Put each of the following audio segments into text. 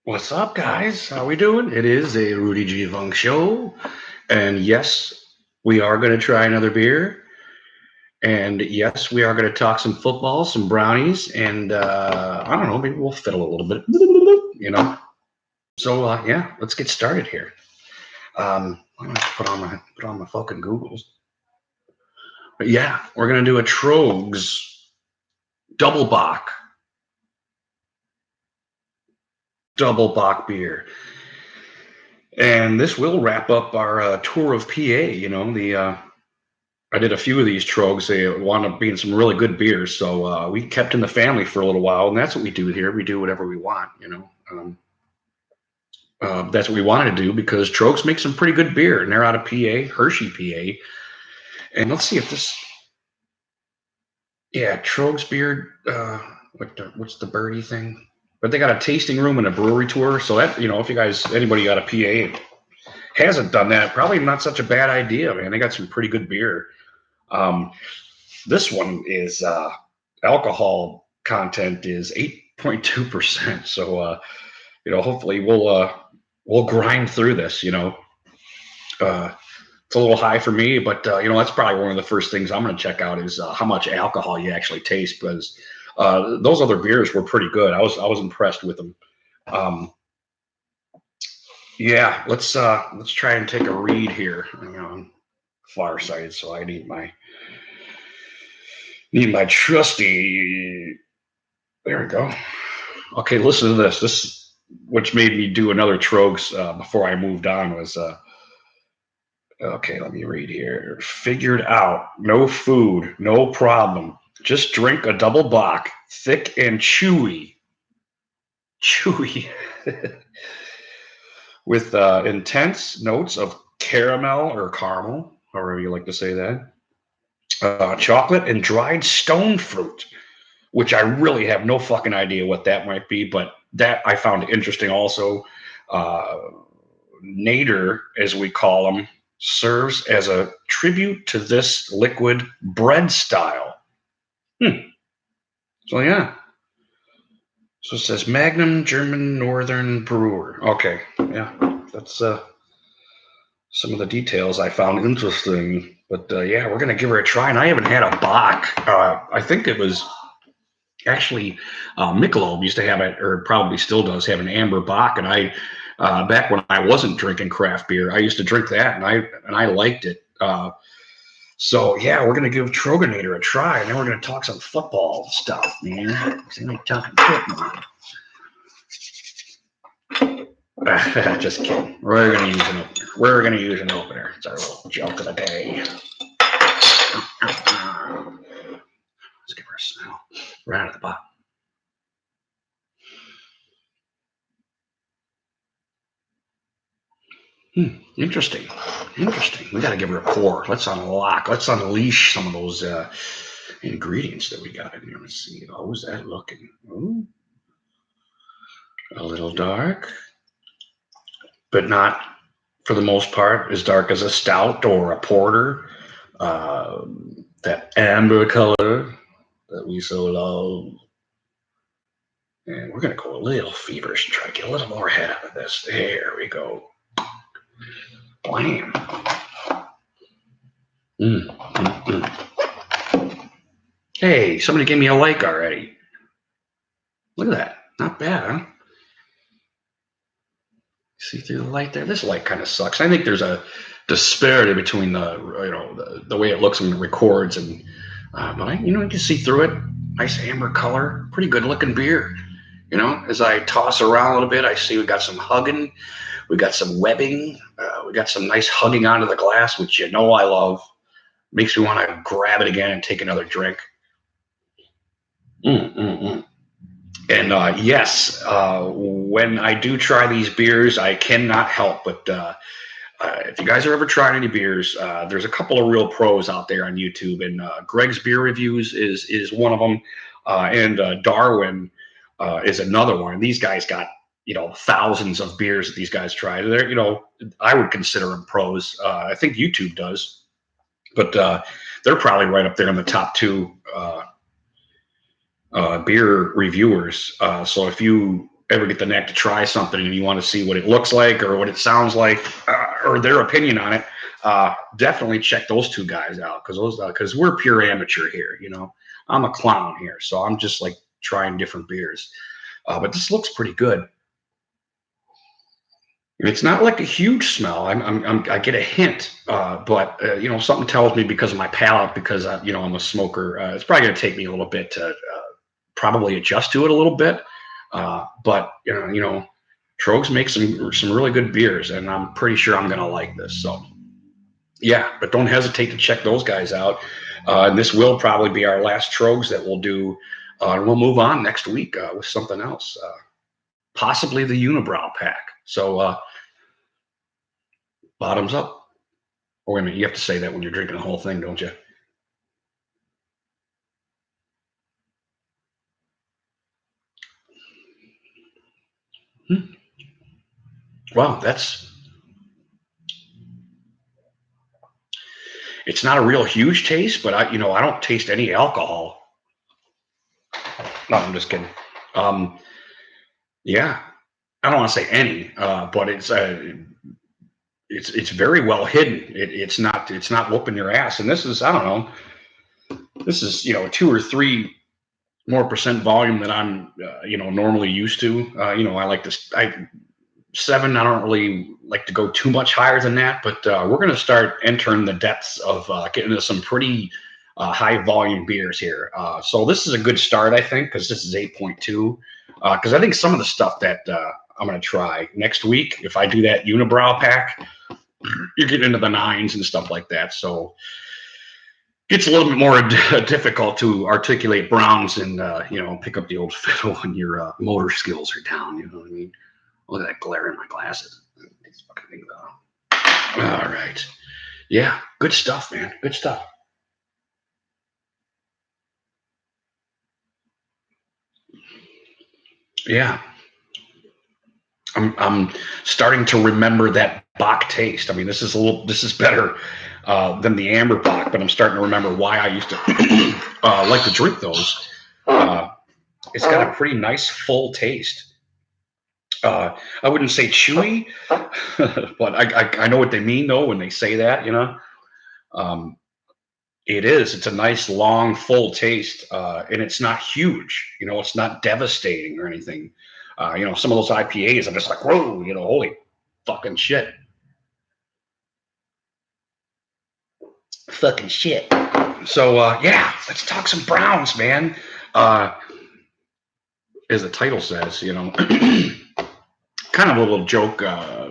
What's up, guys? How we doing? It is a Rudy G. Funk show, and yes, we are going to try another beer, and yes, we are going to talk some football, some brownies, and I don't know, maybe we'll fiddle a little bit, you know. So yeah, let's get started here. I'm gonna put on my fucking Googles. But yeah, we're gonna do a Troegs double Bach beer, and this will wrap up our tour of PA. You know the I did a few of these trogs. They wound up being some really good beers. So we kept in the family for a little while, and that's what we do here. We do whatever we want, you know. That's what we wanted to do because Trogs make some pretty good beer, and they're out of PA, Hershey, PA. And let's see if this, yeah, Trogs beer. What's the birdie thing? But they got a tasting room and a brewery tour. So that, you know, if you guys, anybody out of PA hasn't done that, probably not such a bad idea, man. They got some pretty good beer. Um, This one is alcohol content is 8.2%. So you know, hopefully we'll grind through this. You know, it's a little high for me, but you know, that's probably one of the first things I'm going to check out is how much alcohol you actually taste because those other beers were pretty good. I was impressed with them. Um, yeah, let's try and take a read here. Hang on, far sighted, so I need my trusty. There we go. Okay, listen to this. This, which made me do another Trogs before I moved on, was okay, let me read here. Figured out no food, no problem. Just drink a double Bach, thick and chewy. Chewy. With intense notes of caramel or caramel, however you like to say that, chocolate, and dried stone fruit, which I really have no fucking idea what that might be, but that I found interesting also. Uh, Nader, as we call them, serves as a tribute to this liquid bread style. So yeah. So it says Magnum German Northern Brewer. Okay, yeah, that's some of the details I found interesting. But yeah, we're gonna give her a try. And I haven't had a Bach. I think it was actually Michelob used to have it, or probably still does have an amber Bach. And I back when I wasn't drinking craft beer, I used to drink that, and I liked it. So yeah, we're gonna give TROEGENATOR a try, and then we're gonna talk some football stuff, man. Seem like talking football. Just kidding. We're gonna use an opener. We're gonna use an opener. It's our little joke of the day. Let's give her a smell. Right out of the box. Interesting. Interesting. We got to give her a pour. Let's unlock. Let's unleash some of those ingredients that we got in here. Let's see. How's that looking? Ooh. A little dark, but not for the most part as dark as a stout or a porter. That amber color that we so love. And we're going to go a little feverish and try to get a little more head out of this. There we go. Blam. Hey, somebody gave me a like already. Look at that. Not bad, huh? See through the light there? This light kind of sucks. I think there's a disparity between the way it looks when it records and but you can see through it. Nice amber color, pretty good looking beer. You know, as I toss around a little bit, I see we got some hugging, we got some webbing, we got some nice hugging onto the glass, which you know I love. Makes me want to grab it again and take another drink. And yes, when I do try these beers, I cannot help but if you guys are ever trying any beers, there's a couple of real pros out there on YouTube, and Greg's Beer Reviews is one of them, and Darwin is another one. And these guys got thousands of beers that these guys try. They're I would consider them pros. I think YouTube does, but they're probably right up there in the top two beer reviewers. So if you ever get the knack to try something and you want to see what it looks like or what it sounds like or their opinion on it, definitely check those two guys out because we're pure amateur here. You know, I'm a clown here, so I'm just like trying different beers. But this looks pretty good. It's not like a huge smell. I get a hint, but you know, something tells me because of my palate, because you know, I'm a smoker. It's probably going to take me a little bit to probably adjust to it a little bit. But you know, Troegs makes some really good beers, and I'm pretty sure I'm going to like this. So yeah, but don't hesitate to check those guys out. And this will probably be our last Troegs that we'll do. And we'll move on next week with something else, possibly the Unibrow pack. So. Bottoms up. Oh, wait a minute. You have to say that when you're drinking the whole thing, don't you? Wow, it's not a real huge taste, but I don't taste any alcohol. No, I'm just kidding. Yeah, I don't want to say any, but it's very well hidden. It's not whooping your ass. And this is, I don't know, this is 2 or 3 more percent volume than I'm normally used to. I like this. 7. I don't really like to go too much higher than that, but we're going to start entering the depths of getting into some pretty high volume beers here. So this is a good start, I think, because this is 8.2. Because I think some of the stuff that I'm going to try next week, if I do that Unibrow pack, you're getting into the 9s and stuff like that. So it's a little bit more difficult to articulate browns and pick up the old fiddle when your motor skills are down. You know what I mean? Look at that glare in my glasses. These fucking things are. All right. Yeah, good stuff, man. Good stuff. Yeah. I'm starting to remember that Bach taste. I mean, this is better than the Amber Bach, but I'm starting to remember why I used to like to drink those. It's got a pretty nice full taste. I wouldn't say chewy, but I know what they mean though when they say that. Um, it is. It's a nice long full taste, and it's not huge. It's not devastating or anything. Some of those IPAs, I'm just like, whoa, holy fucking shit. Fucking shit. So, yeah, let's talk some browns, man. As the title says, kind of a little joke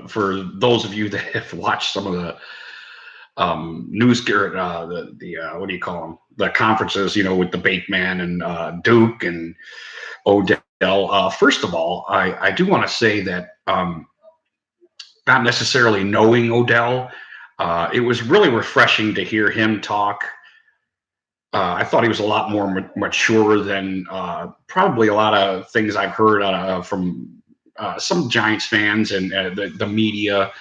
for those of you that have watched some of the news, what do you call them? The conferences, with the Bake Man and Duke and Odell. First of all, I do want to say that not necessarily knowing Odell, it was really refreshing to hear him talk. I thought he was a lot more mature than probably a lot of things I've heard from some Giants fans and the media.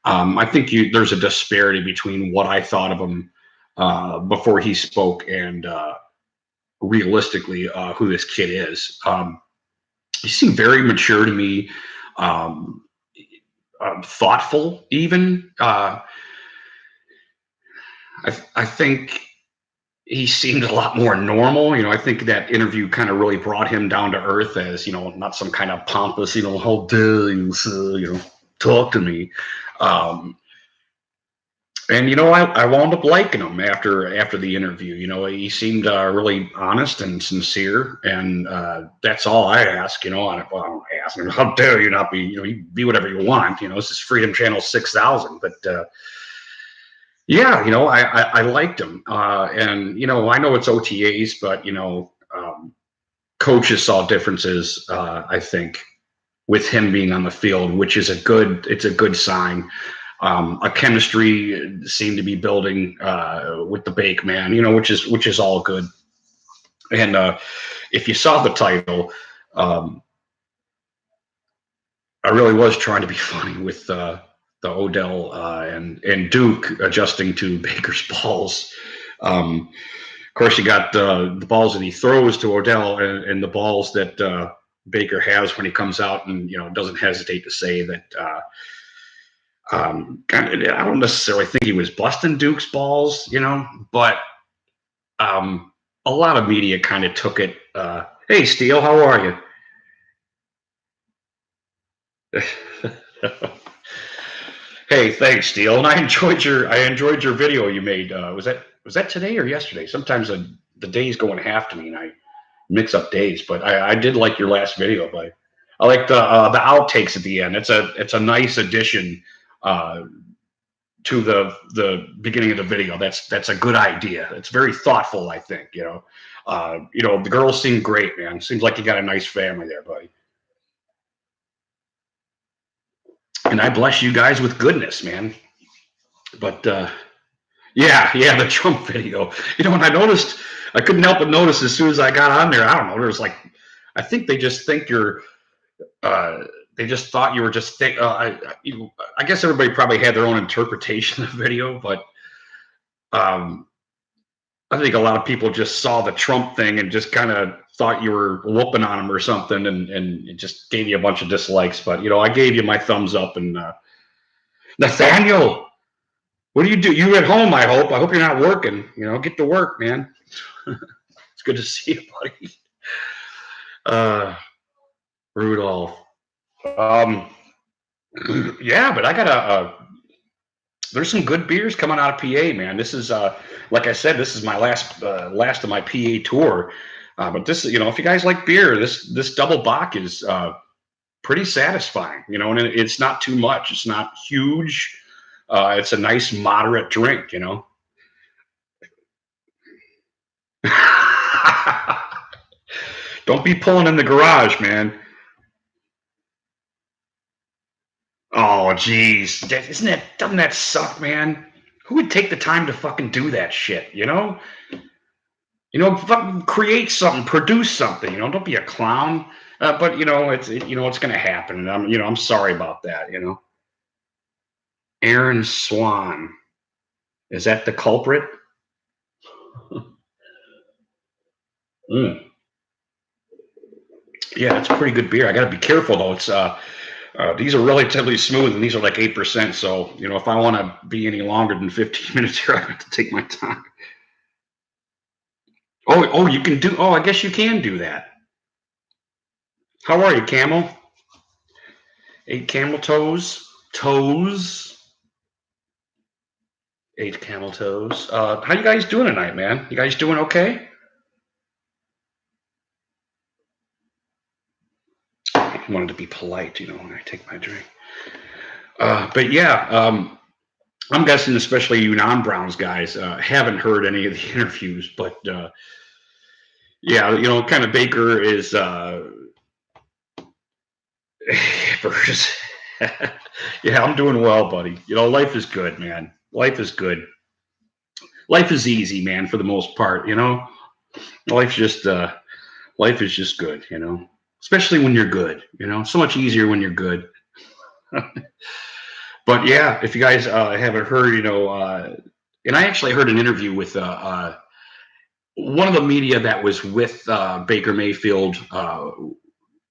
I think there's a disparity between what I thought of him before he spoke and realistically who this kid is. He seemed very mature to me, thoughtful even. I think he seemed a lot more normal. I think that interview kind of really brought him down to earth as, not some kind of pompous, how dare you, talk to me. And I wound up liking him after the interview. He seemed really honest and sincere, and that's all I ask. I don't ask him, how dare you not be, you be whatever you want. This is Freedom Channel 6000, but yeah, I liked him, and I know it's OTAs, but coaches saw differences. I think with him being on the field, which is a good sign. A chemistry seemed to be building with the Bake Man, which is all good. And if you saw the title, I really was trying to be funny with the Odell and Duke adjusting to Baker's balls. Of course, you got the balls that he throws to Odell and the balls that Baker has when he comes out and doesn't hesitate to say that. I don't necessarily think he was busting Duke's balls, but a lot of media kind of took it. Hey, Steele, how are you? Hey, thanks, Steele. And I enjoyed your video you made. Was that today or yesterday? Sometimes the days go in half to me, and I mix up days. But I did like your last video, but I like the outtakes at the end. It's a nice addition to the beginning of the video. That's a good idea. It's very thoughtful, I think. The girls seem great, man. Seems like you got a nice family there, buddy. And I bless you guys with goodness, man. But yeah, the Trump video. And I noticed, I couldn't help but notice as soon as I got on there. I don't know. There's like, I think they just think you're. They just thought you were just. I guess everybody probably had their own interpretation of the video, but I think a lot of people just saw the Trump thing and just kind of thought you were whooping on him or something, and it just gave you a bunch of dislikes. But I gave you my thumbs up. And Nathaniel, what do? You at home? I hope. I hope you're not working. Get to work, man. It's good to see you, buddy. Rudolph. Yeah, but I got there's some good beers coming out of PA, man. This is like I said, this is my last of my PA tour. But this, if you guys like beer, this double Bach is pretty satisfying, and it's not too much. It's not huge. It's a nice moderate drink, Don't be pulling in the garage, man. Oh, geez. Doesn't that suck, man? Who would take the time to fucking do that shit, fucking create something, produce something, don't be a clown. But it's going to happen. And I'm sorry about that, Aaron Swan. Is that the culprit? Mm. Yeah, it's a pretty good beer. I got to be careful though. It's these are relatively smooth, and these are like 8%. So if I want to be any longer than 15 minutes here, I have to take my time. Oh, you can do. Oh, I guess you can do that. How are you, Camel? 8 camel toes. Toes. 8 camel toes. How you guys doing tonight, man? You guys doing okay? I wanted to be polite, when I take my drink. But yeah, I'm guessing especially you non-Browns guys haven't heard any of the interviews, but yeah, kind of Baker is yeah, I'm doing well, buddy. Life is good, man. Life is good. Life is easy, man, for the most part, Life is just good, Especially when you're good, So much easier when you're good. But yeah, if you guys haven't heard, and I actually heard an interview with one of the media that was with Baker Mayfield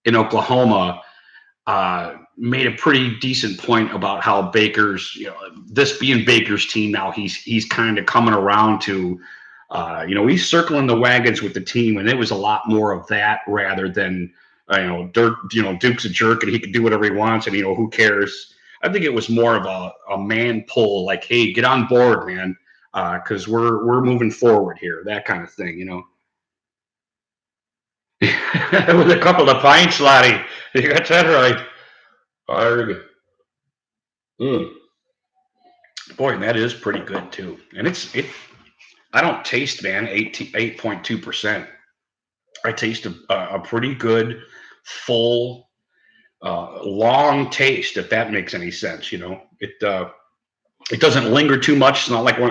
in Oklahoma made a pretty decent point about how Baker's, this being Baker's team now, he's kind of coming around to, he's circling the wagons with the team, and it was a lot more of that rather than, Duke's a jerk and he can do whatever he wants, and who cares. I think it was more of a man pull, like, hey, get on board, man, because we're moving forward here, that kind of thing, With a couple of pints, laddie. You got that right. Very good. Mm. Boy, and that is pretty good too. And it. I don't taste, man, 8.2%. I taste a pretty good, full, long taste, if that makes any sense. It doesn't linger too much. It's not like some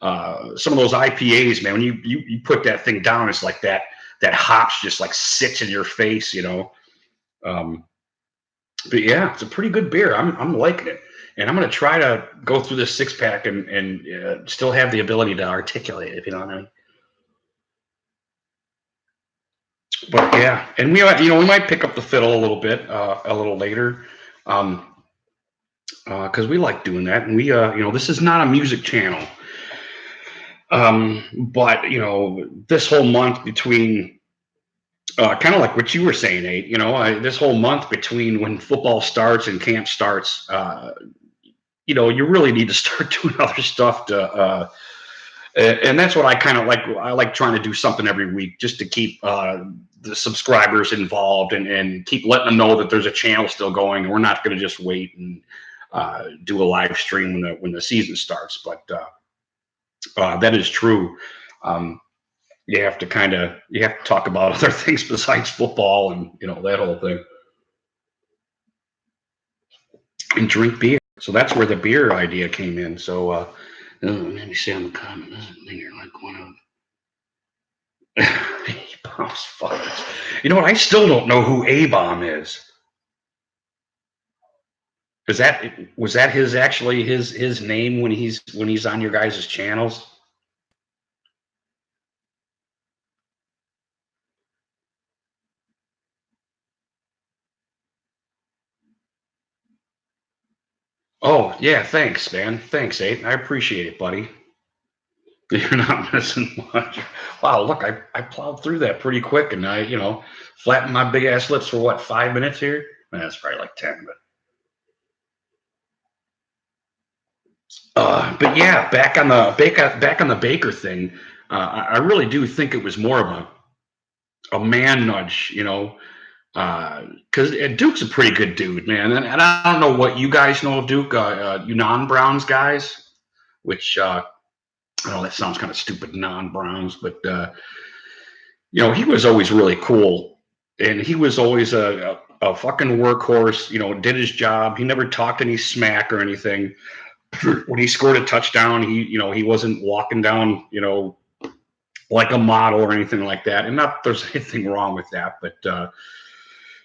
of those IPAs, man. When you put that thing down, it's like that hops just like sits in your face. But yeah, it's a pretty good beer. I'm liking it, and I'm gonna try to go through this 6-pack and still have the ability to articulate, if you know what I mean. But yeah, and we might pick up the fiddle a little bit a little later, um, because we like doing that. And this is not a music channel, but this whole month between kind of like what you were saying, Nate. This whole month between when football starts and camp starts, you really need to start doing other stuff to. And that's what I kind of like. I like trying to do something every week just to keep the subscribers involved and keep letting them know that there's a channel still going. And we're not going to just wait and do a live stream when the season starts. But that is true. Um, you have to talk about other things besides football and that whole thing, and drink beer. So that's where the beer idea came in. So let me see on the comment. I think you're like one of A-bomb's fathers. You know what? I still don't know who A-bomb is. Was that his name when he's on your guys' channels? Oh yeah, thanks, man. Thanks, Abe. I appreciate it, buddy. You're not missing much. Wow, look, I plowed through that pretty quick, and I flattened my big ass lips for what, 5 minutes here? That's probably like 10, but yeah, back on the Baker thing. I really do think it was more of a man nudge, because Duke's a pretty good dude, man. And I don't know what you guys know of Duke, you non-Browns guys, which I know that sounds kind of stupid, non-Browns, but he was always really cool, and he was always a fucking workhorse. Did his job. He never talked any smack or anything. When he scored a touchdown, he wasn't walking down, like a model or anything like that. And not that there's anything wrong with that, but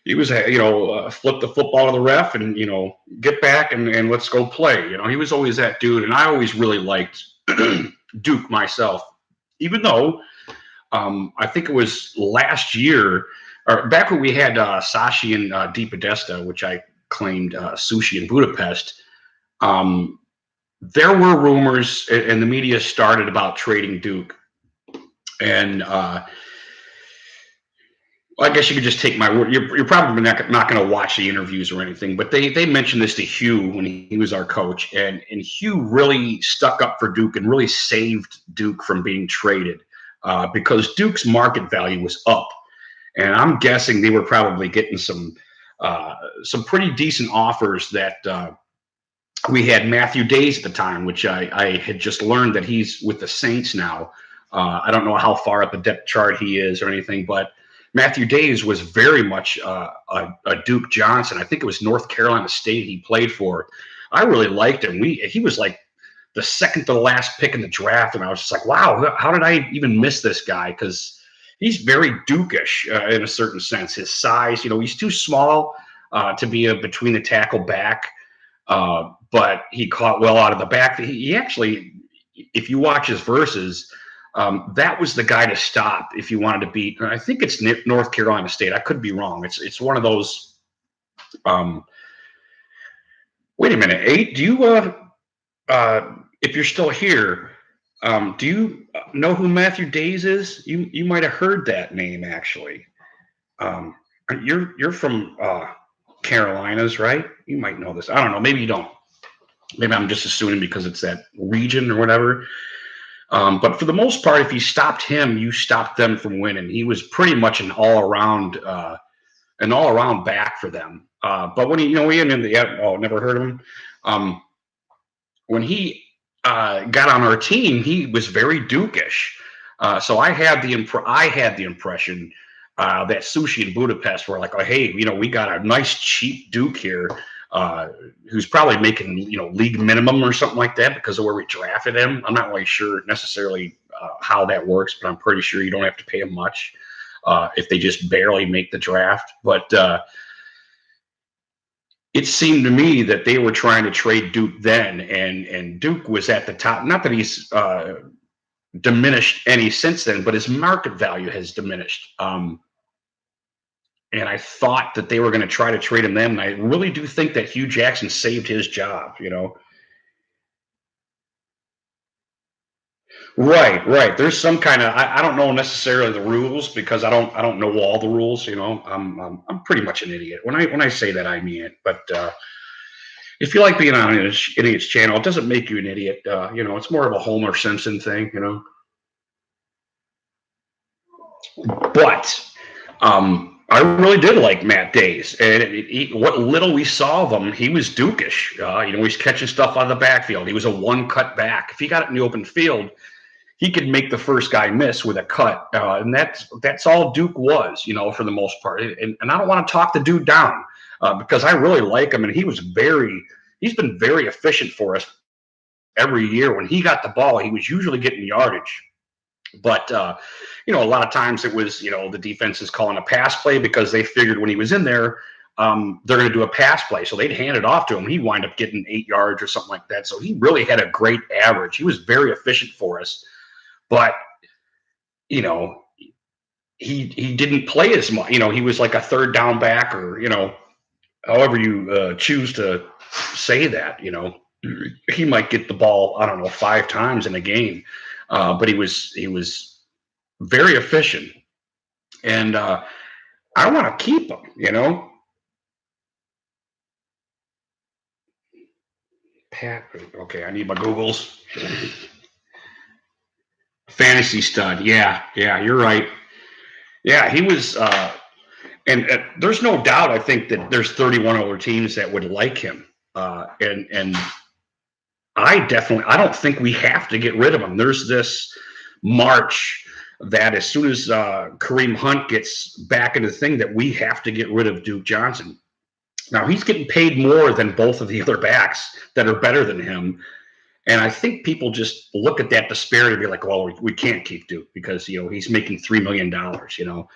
he was, flip the football to the ref and get back and let's go play. He was always that dude, and I always really liked Duke myself, even though I think it was last year or back when we had Sashi and Di Podesta, which I claimed sushi in Budapest. Um, there were rumors, and the media started about trading Duke, and I guess you could just take my word. You're probably not going to watch the interviews or anything, but they mentioned this to Hugh when he was our coach, and Hugh really stuck up for Duke and really saved Duke from being traded because Duke's market value was up, and I'm guessing they were probably getting some pretty decent offers that. We had Matthew Days at the time, which I had just learned that he's with the Saints now. I don't know how far up the depth chart he is or anything, but Matthew Days was very much a Duke Johnson. I think it was North Carolina State he played for. I really liked him. He was like the second to the last pick in the draft, and I was just like, wow, how did I even miss this guy? Because he's very Dukish in a certain sense. His size, he's too small to be a between the tackle back. But he caught well out of the back. He actually, if you watch his verses, that was the guy to stop if you wanted to beat. I think it's North Carolina State. I could be wrong. It's one of those. Wait a minute, Eight. Do you if you're still here, do you know who Matthew Days is? You might have heard that name actually. You're from Carolinas, right? You might know this. I don't know. Maybe you don't. Maybe I'm just assuming because it's that region or whatever. But for the most part, if you stopped him, you stopped them from winning. He was pretty much an all-around back for them. But when he ended the never heard of him. When he got on our team, he was very Dukish. So I had the impression that Sushi in Budapest were like, oh hey, we got a nice cheap Duke here. Who's probably making league minimum or something like that because of where we drafted him. I'm not really sure necessarily how that works, but I'm pretty sure you don't have to pay him much if they just barely make the draft. But it seemed to me that they were trying to trade Duke then, and Duke was at the top. Not that he's diminished any since then, but his market value has diminished. and I thought that they were going to try to trade him then. And I really do think that Hugh Jackson saved his job. Right, right. There's some kind of I don't know necessarily the rules because I don't know all the rules. I'm pretty much an idiot. When I say that, I mean it. But if you like being on an idiot's channel, it doesn't make you an idiot. It's more of a Homer Simpson thing. But I really did like Matt Days, and what little we saw of him, he was Dukish. He's catching stuff out of the backfield. He was a one-cut back. If he got it in the open field, he could make the first guy miss with a cut, and that's all Duke was, for the most part. And I don't want to talk the dude down because I really like him, and he's been very efficient for us every year. When he got the ball, he was usually getting yardage. But a lot of times it was the defense is calling a pass play because they figured when he was in there, they're going to do a pass play, so they'd hand it off to him. He'd wind up getting 8 yards or something like that. So he really had a great average. He was very efficient for us. But he didn't play as much. He was like a third down back, or however you choose to say that. He might get the ball, I don't know, 5 times in a game, but he was very efficient, and I want to keep him. Pat, okay, I need my Googles. Fantasy stud, yeah, you're right. Yeah, he was, and there's no doubt. I think that there's 31 other teams that would like him, and I don't think we have to get rid of him. There's this march that as soon as Kareem Hunt gets back into the thing, that we have to get rid of Duke Johnson. Now he's getting paid more than both of the other backs that are better than him. And I think people just look at that disparity and be like, well, we can't keep Duke because, he's making $3 million, $3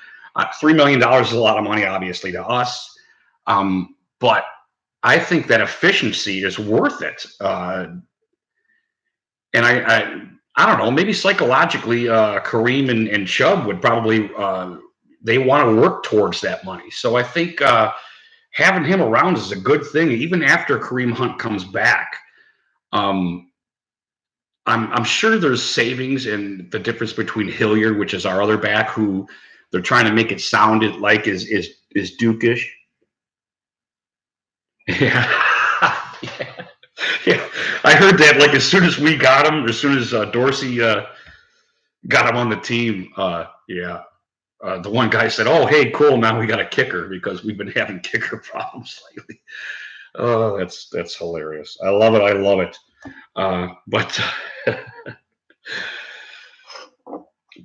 million is a lot of money, obviously, to us. But I think that efficiency is worth it. And I don't know, maybe psychologically, Kareem and Chubb would probably, they want to work towards that money. So I think having him around is a good thing, even after Kareem Hunt comes back. I'm sure there's savings in the difference between Hilliard, which is our other back, who they're trying to make it sounded like is Dukish. Yeah. Yeah. I heard that like as soon as we got him, as soon as Dorsey got him on the team, the one guy said, "Oh, hey, cool, now we got a kicker because we've been having kicker problems lately." Oh, that's hilarious. I love it. But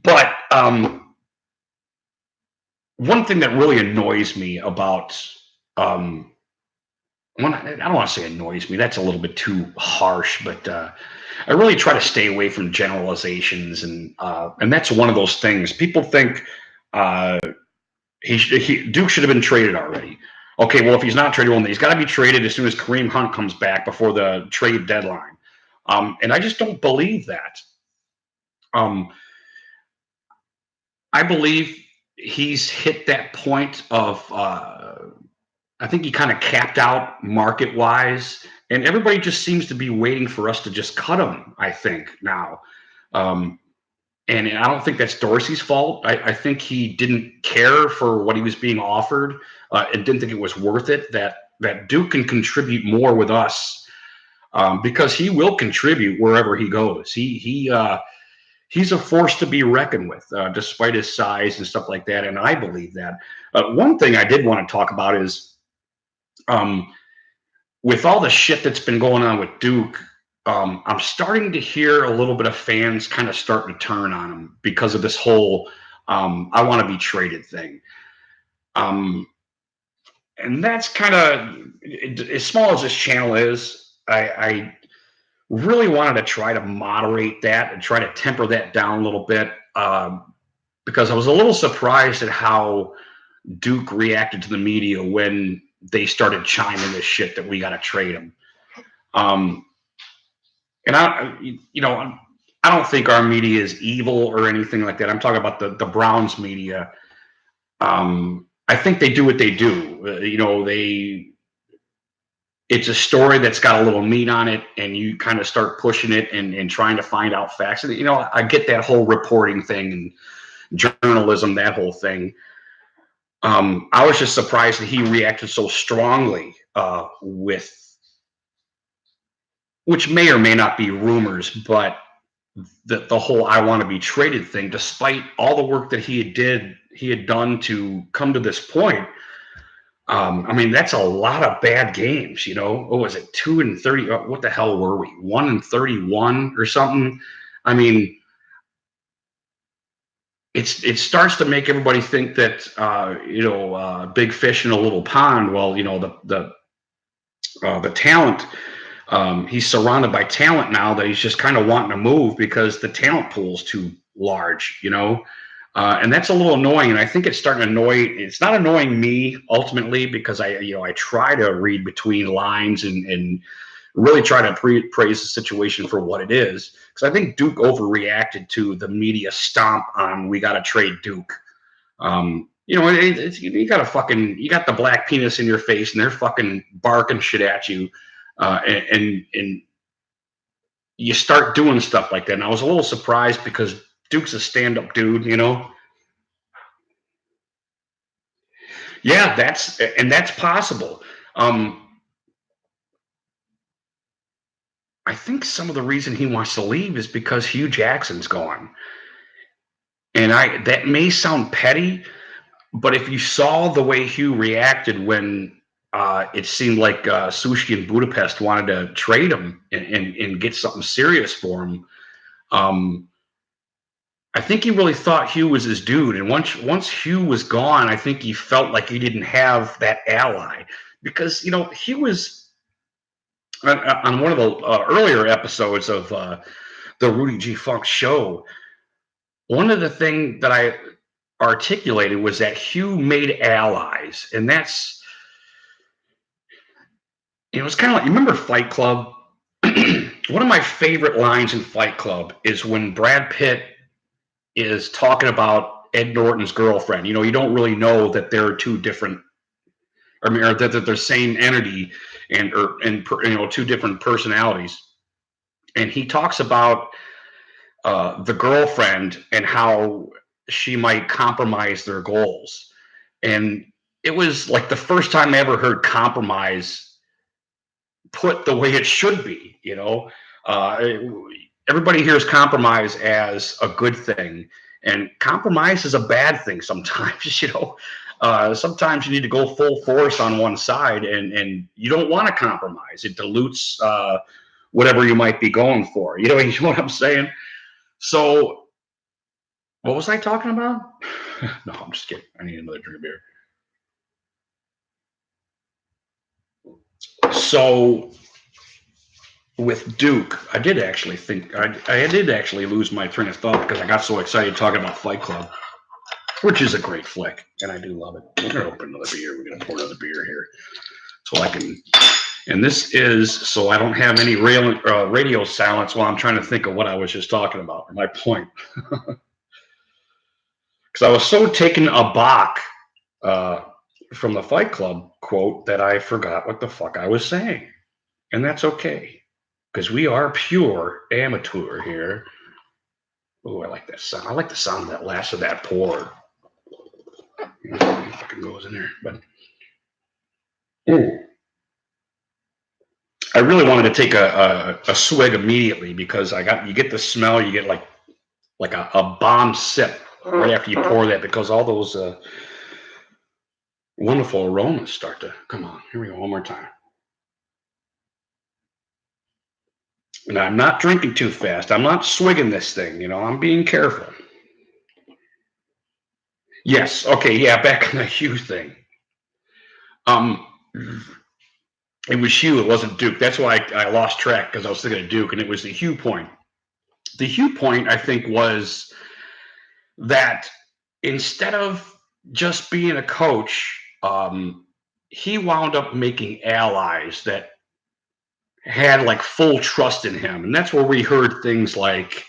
but one thing that really annoys me about I don't want to say annoys me. That's a little bit too harsh, but I really try to stay away from generalizations, and that's one of those things. People think Duke should have been traded already. Okay, well, if he's not traded, well, he's got to be traded as soon as Kareem Hunt comes back before the trade deadline. And I just don't believe that. I believe he's hit that point of, I think he kind of capped out market wise, and everybody just seems to be waiting for us to just cut him, I think, now. And I don't think that's Dorsey's fault. I think he didn't care for what he was being offered and didn't think it was worth it, that Duke can contribute more with us because he will contribute wherever he goes. He's a force to be reckoned with, despite his size and stuff like that, and I believe that. One thing I did want to talk about is with all the shit that's been going on with Duke, I'm starting to hear a little bit of fans kind of starting to turn on him because of this whole I want to be traded thing. And that's kind of, as small as this channel is, I really wanted to try to moderate that and try to temper that down a little bit because I was a little surprised at how Duke reacted to the media when they started chiming this shit that we got to trade him. And I don't think our media is evil or anything like that. I'm talking about the Browns media. I I think they do what they do. It's a story that's got a little meat on it, and you kind of start pushing it and trying to find out facts. And I get that whole reporting thing and journalism, that whole thing. I was just surprised that he reacted so strongly with, which may or may not be rumors, but the whole "I want to be traded" thing, despite all the work that he had done to come to this point. I mean, that's a lot of bad games. What was it, 2-30? What the hell were we? 1-31 or something? I mean, it starts to make everybody think that big fish in a little pond. Well, the talent. He's surrounded by talent now that he's just kind of wanting to move because the talent pool's too large. And that's a little annoying. And I think it's starting to annoy. It's not annoying me ultimately because I try to read between lines and really try to praise the situation for what it is. Because I think Duke overreacted to the media stomp on "we got to trade Duke." You got the black penis in your face, and they're fucking barking shit at you, and you start doing stuff like that. And I was a little surprised because Duke's a stand-up dude. Yeah, that's possible. I think some of the reason he wants to leave is because Hugh Jackson's gone. And that may sound petty, but if you saw the way Hugh reacted when it seemed like Sushi and Budapest wanted to trade him and get something serious for him, I think he really thought Hugh was his dude. And once Hugh was gone, I think he felt like he didn't have that ally because he was on one of the earlier episodes of the Rudy G. Funk show. One of the things that I articulated was that Hugh made allies, and that's it's kind of like, you remember Fight Club? One of my favorite lines in Fight Club is when Brad Pitt is talking about Ed Norton's girlfriend. You don't really know that they're two different, or that they're the same entity, and two different personalities. And he talks about the girlfriend and how she might compromise their goals. And it was like the first time I ever heard compromise put the way it should be. Everybody hears compromise as a good thing, and compromise is a bad thing sometimes. Sometimes you need to go full force on one side, and you don't want to compromise. It dilutes whatever you might be going for. You know what I'm saying? So, what was I talking about? No, I'm just kidding. I need another drink of beer. So, with Duke, I did actually think I did actually lose my train of thought because I got so excited talking about Fight Club, which is a great flick, and I do love it. We're gonna open another beer. We're gonna pour another beer here, so I can. And this is so I don't have any radio silence while I'm trying to think of what I was just talking about. My point, because I was so taken aback from the Fight Club quote that I forgot what the fuck I was saying, and that's okay. Because we are pure amateur here. Oh, I like that sound. I like the sound of that last of that pour. It fucking goes in there. But I really wanted to take a swig immediately because you get the smell. You get like a bomb sip right after you pour that because all those wonderful aromas start to come on. Here we go, one more time. And I'm not drinking too fast. I'm not swigging this thing. I'm being careful. Yes. Okay. Yeah. Back on the Hugh thing. It was Hugh. It wasn't Duke. That's why I lost track because I was thinking of Duke, and it was the Hugh point. The Hugh point, I think, was that instead of just being a coach, he wound up making allies that had like full trust in him, and that's where we heard things like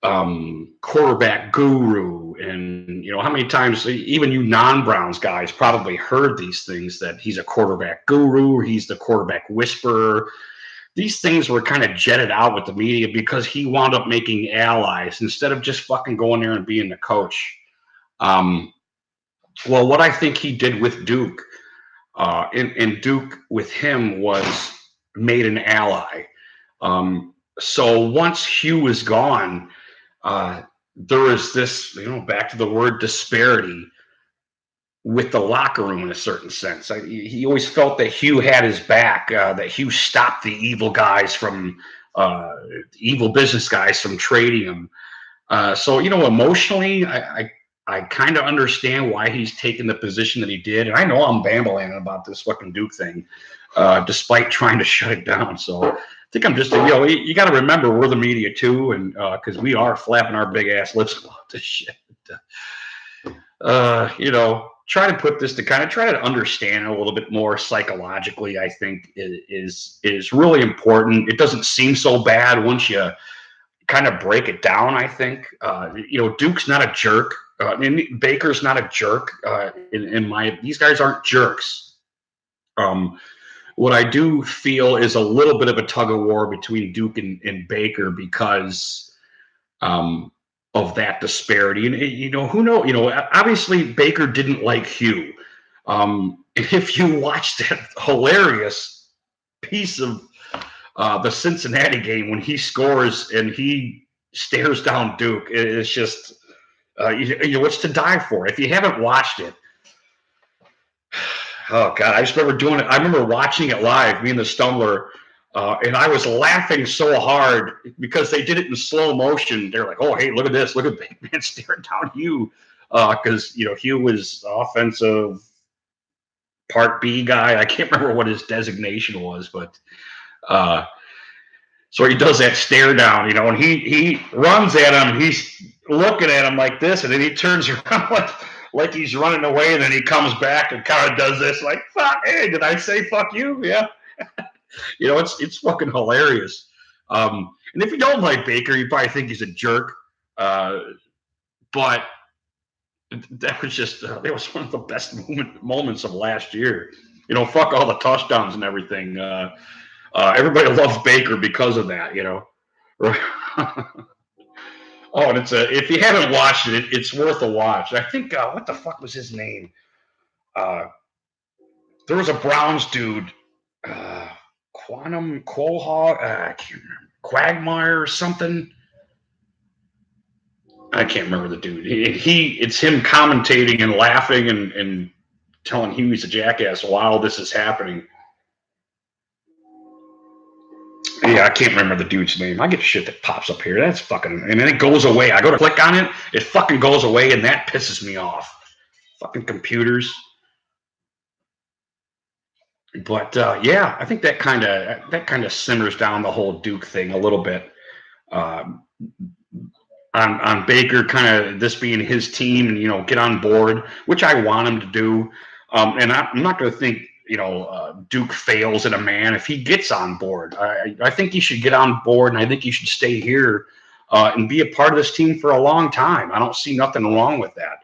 quarterback guru And, how many times even you non-Browns guys probably heard these things, that he's a quarterback guru, he's the quarterback whisperer. These things were kind of jetted out with the media because he wound up making allies instead of just fucking going there and being the coach. Well, what I think he did with Duke, and Duke with him, was made an ally. So once Hugh was gone, there was this, back to the word disparity with the locker room in a certain sense. He always felt that Hugh had his back, that Hugh stopped the evil guys from, evil business guys from trading him. So, emotionally, I kind of understand why he's taken the position that he did. And I know I'm bambling about this fucking Duke thing, despite trying to shut it down. So I think I'm just, you got to remember we're the media too. And because we are flapping our big ass lips about this shit. Try to put this to kind of try to understand a little bit more psychologically, I think is really important. It doesn't seem so bad once you kind of break it down, I think. Duke's not a jerk. And Baker's not a jerk. These guys aren't jerks. What I do feel is a little bit of a tug of war between Duke and Baker because of that disparity. And who knows? Obviously Baker didn't like Hugh. If you watch that hilarious piece of the Cincinnati game when he scores and he stares down Duke, it's just it's to die for. If you haven't watched it, oh God, I just remember doing it. I remember watching it live, me and the Stumbler, and I was laughing so hard because they did it in slow motion. They're like, "Oh, hey, look at this! Look at Big Man staring down Hugh," because Hugh was offensive part B guy. I can't remember what his designation was, but so he does that stare down, and he runs at him. He's looking at him like this, and then he turns around like he's running away, and then he comes back and kind of does this, like, "Fuck, hey, did I say fuck you?" Yeah. It's fucking hilarious. And if you don't like Baker, you probably think he's a jerk. But that was just, it was one of the best moments of last year. Fuck all the touchdowns and everything. Everybody loves Baker because of that, Right? Oh, and if you haven't watched it, it's worth a watch. I think, what the fuck was his name? There was a Browns dude, Quantum Quahog, I can't remember, Quagmire or something. I can't remember the dude. It's him commentating and laughing and telling Hugh he's a jackass while this is happening. Yeah, I can't remember the dude's name. I get shit that pops up here. That's fucking, and then it goes away. I go to click on it, it fucking goes away, and that pisses me off. Fucking computers. But yeah, I think that kind of simmers down the whole Duke thing a little bit. On Baker, kind of this being his team, and get on board, which I want him to do. And I'm not going to think Duke fails at a man if he gets on board. I think he should get on board, and I think he should stay here and be a part of this team for a long time. I don't see nothing wrong with that.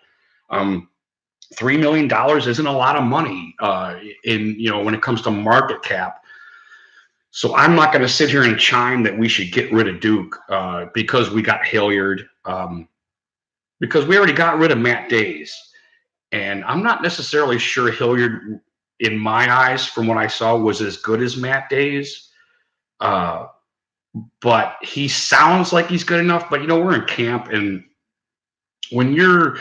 $3 million isn't a lot of money when it comes to market cap. So I'm not going to sit here and chime that we should get rid of Duke because we got Hilliard, because we already got rid of Matt Days. And I'm not necessarily sure Hilliard, in my eyes, from what I saw, was as good as Matt Days. But he sounds like he's good enough. But, we're in camp, and when you're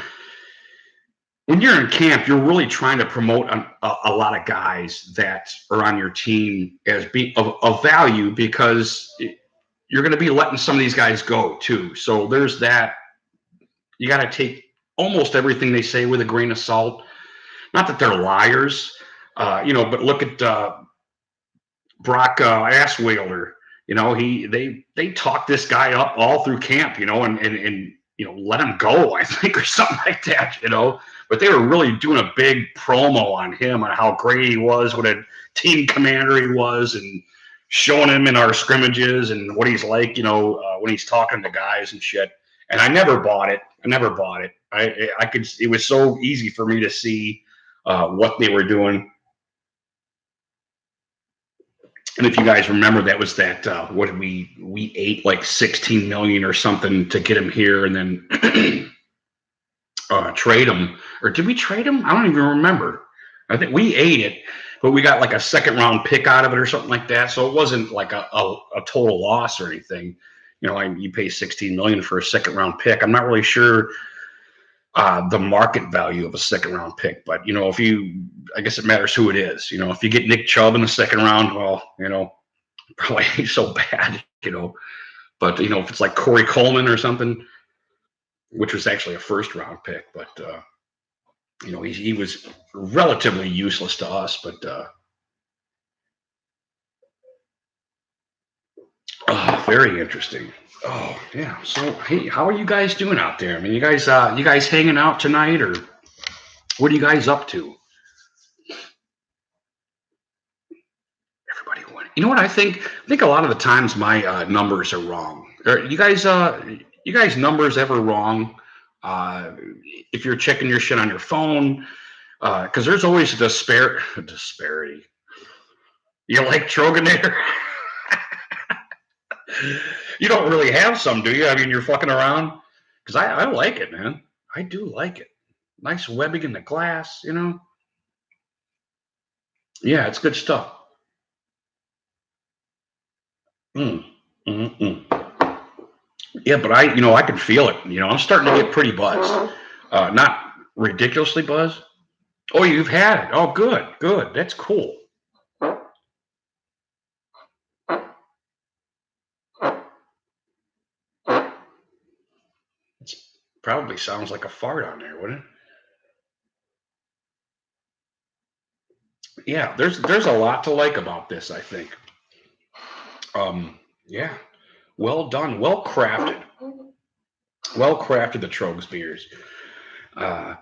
in camp, you're really trying to promote a lot of guys that are on your team as being of value, because you're going to be letting some of these guys go too. So there's that. You got to take almost everything they say with a grain of salt. Not that they're liars, but look at Brock Assweiler. They talked this guy up all through camp, and let him go, I think, or something like that, But they were really doing a big promo on him, on how great he was, what a team commander he was, and showing him in our scrimmages and what he's like, when he's talking to guys and shit. And I never bought it. I never bought it. I could. It was so easy for me to see what they were doing. And if you guys remember, that was that what did we ate like 16 million or something to get him here, and then trade him, or did we trade him? I don't even remember. I think we ate it, but we got like a second round pick out of it or something like that. So it wasn't like a total loss or anything. You know, like you pay 16 million for a second round pick. I'm not really sure the market value of a second round pick, but you know, if you, I guess it matters who it is. You know, if you get Nick Chubb in the second round, well, you know, probably ain't so bad. You know, but you know, if it's like Corey Coleman or something, which was actually a first round pick, but you know, he was relatively useless to us, but very interesting. Oh yeah. So hey, how are you guys doing out there? I mean, you guys hanging out tonight, or what are you guys up to? Everybody went. You know what I think? I think a lot of the times my numbers are wrong. Are you guys numbers ever wrong? Uh, if you're checking your shit on your phone, because there's always a disparity. You like Troegenator? You don't really have some, do you? I mean, you're fucking around. Because I like it, man. I do like it. Nice webbing in the glass, you know? Yeah, it's good stuff. Mm, mm. Yeah, but you know, I can feel it. You know, I'm starting to get pretty buzzed. Not ridiculously buzzed. Oh, you've had it. Oh, good, good. That's cool. It probably sounds like a fart on there, wouldn't it? Yeah, there's a lot to like about this, I think. Yeah, well done, well crafted the Trogs beers. Uh,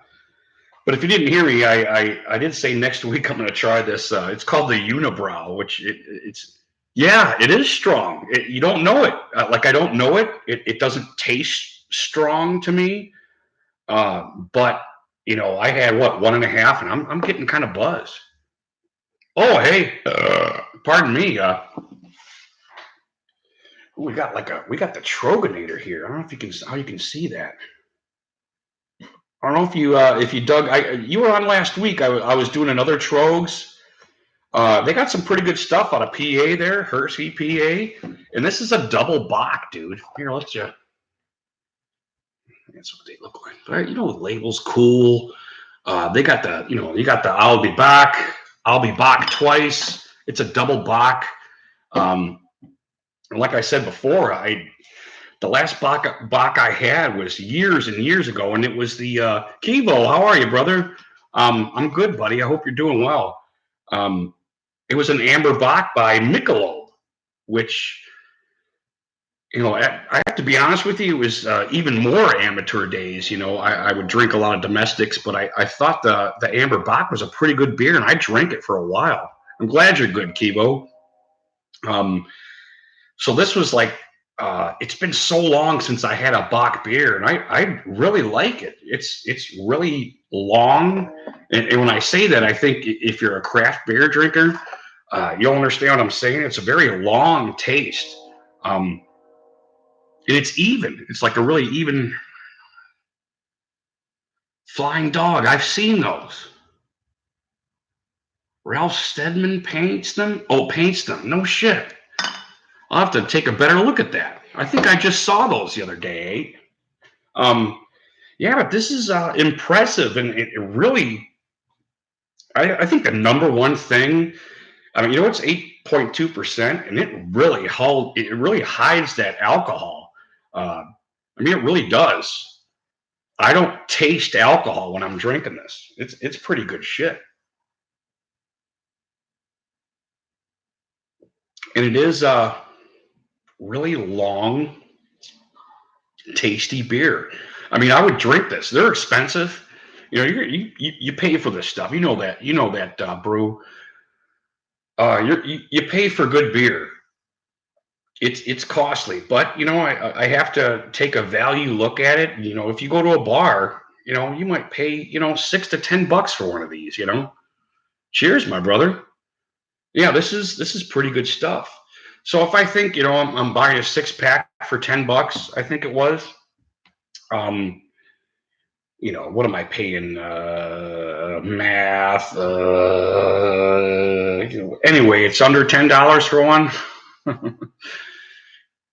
but if you didn't hear me, I did say next week I'm going to try this. It's called the Unibrow, which it's yeah, it is strong. You don't know it. Like I don't know it. It doesn't taste strong to me. But you know, I had what 1.5, and I'm getting kind of buzzed. Oh hey, pardon me. We got the Troegenator here. I don't know if you can how you can see that. I don't know if you dug. You were on last week. I was doing another Trogs. They got some pretty good stuff out of PA there, Hershey, PA, and this is a double Bach, dude. Here, let's you. That's what they look like. Right? You know, the label's cool. They got the, you know, you got the I'll be Bach twice. It's a double Bach. Um, and like I said before, the last Bach I had was years and years ago, and it was the Kivo. How are you, brother? I'm good, buddy. I hope you're doing well. Um, it was an amber Bach by Michelob, which you know I have to be honest with you, it was even more amateur days. You know, I would drink a lot of domestics, but I thought the amber Bach was a pretty good beer, and I drank it for a while. I'm glad you're good, Kivo. Um, So this was like, it's been so long since I had a Bach beer, and I really like it. It's really long, and when I say that, I think if you're a craft beer drinker, you'll understand what I'm saying. It's a very long taste, um, and it's even. It's like a really even Flying Dog. I've seen those. Ralph Steadman paints them. Oh, paints them. No shit. I'll have to take a better look at that. I think I just saw those the other day. Um, Yeah, but this is impressive, and it really. I think the number one thing. I mean, you know, it's 8.2%, and it really hides that alcohol. I mean, it really does. I don't taste alcohol when I'm drinking this. It's pretty good shit, and it is really long, tasty beer. I mean, I would drink this. They're expensive. You know, you pay for this stuff. You know that brew. You pay for good beer. It's costly, but I have to take a value look at it. If you go to a bar, you might pay $6 to $10 for one of these. Cheers, my brother. Yeah, this is pretty good stuff. So if I think I'm buying a 6 pack for $10, I think it was. Um, what am I paying? Math. Anyway, it's under $10 for one.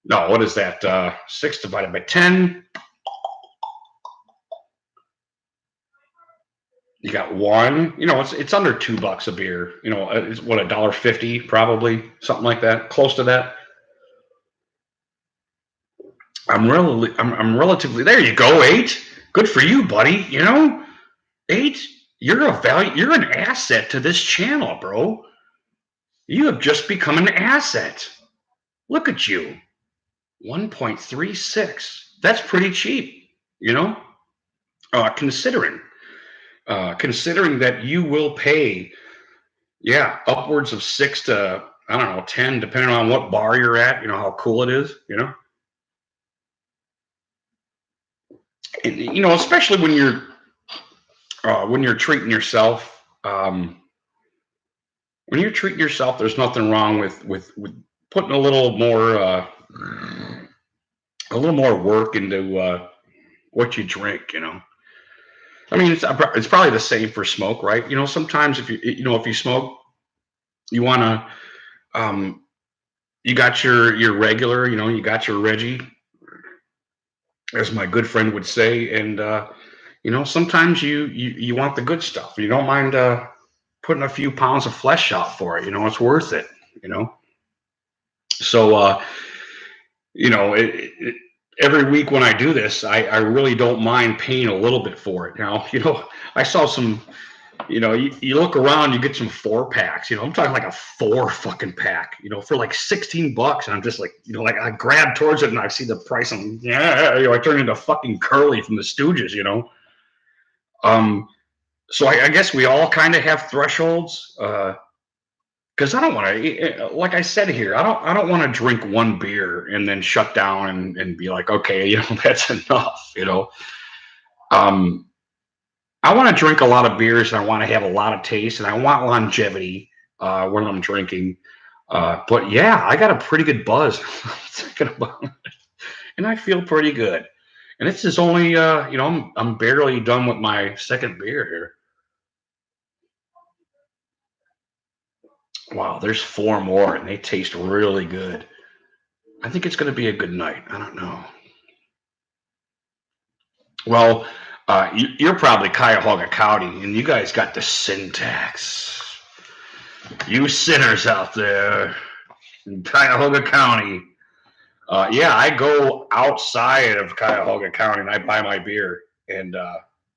No, what is that? 6 divided by 10. You got one. It's under $2 a beer. It's what, $1.50 probably, something like that, close to that. I'm relatively. There you go, 8. Good for you, buddy. 8. You're a value. You're an asset to this channel, bro. You have just become an asset. Look at you. 1.36. That's pretty cheap. You know, considering that you will pay, yeah, upwards of 6 to, I don't know, 10, depending on what bar you're at. How cool it is. And, especially when you're treating yourself. When you're treating yourself, there's nothing wrong with putting a little more work into what you drink. I mean, it's probably the same for smoke, right? Sometimes if you smoke, you want to, you got your regular, you got your Reggie, as my good friend would say, and sometimes you want the good stuff. You don't mind putting a few pounds of flesh out for it. It's worth it. You know, so every week when I do this, I really don't mind paying a little bit for it. Now, I saw some. You look around, you get some 4 packs. I'm talking like a 4 fucking pack. For like $16, and I'm just like, like I grab towards it and I see the price, and yeah, I turn into fucking Curly from the Stooges. Um, so I guess we all kind of have thresholds. Because I don't want to, like I said here, I don't want to drink one beer and then shut down and be like, okay, that's enough. Um, I want to drink a lot of beers, and I want to have a lot of taste, and I want longevity when I'm drinking. But yeah, I got a pretty good buzz thinking about it, and I feel pretty good. And this is only, I'm barely done with my second beer here. Wow, there's 4 more, and they taste really good. I think it's going to be a good night. I don't know. Well, you're probably Cuyahoga County, and you guys got the syntax. You sinners out there in Cuyahoga County. Yeah, I go outside of Cuyahoga County and I buy my beer. And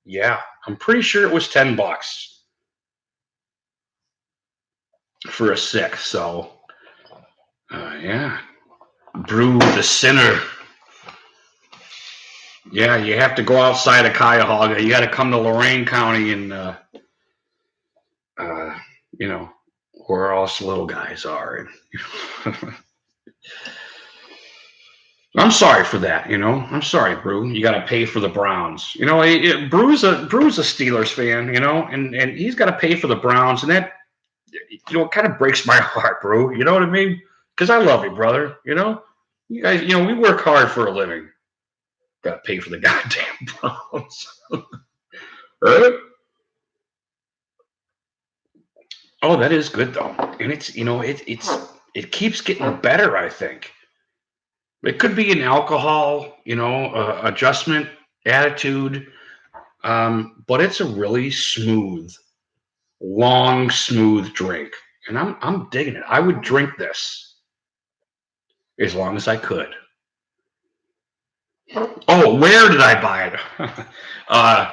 yeah, I'm pretty sure it was $10 for a 6. So yeah, brew the sinner. Yeah, you have to go outside of Cuyahoga. You got to come to Lorain County and uh, you know where all us little guys are. I'm sorry for that. I'm sorry, Brew. You got to pay for the Browns. Brew's a Steelers fan. And he's got to pay for the Browns, and that it kind of breaks my heart, Brew. You know what I mean? Because I love you, brother. You guys, we work hard for a living. Got to pay for the goddamn Browns. Right? Oh, that is good though, and it keeps getting better. I think it could be an alcohol, adjustment attitude, but it's a really smooth, long, smooth drink, and I'm digging it. I would drink this as long as I could. Oh, where did I buy it? uh,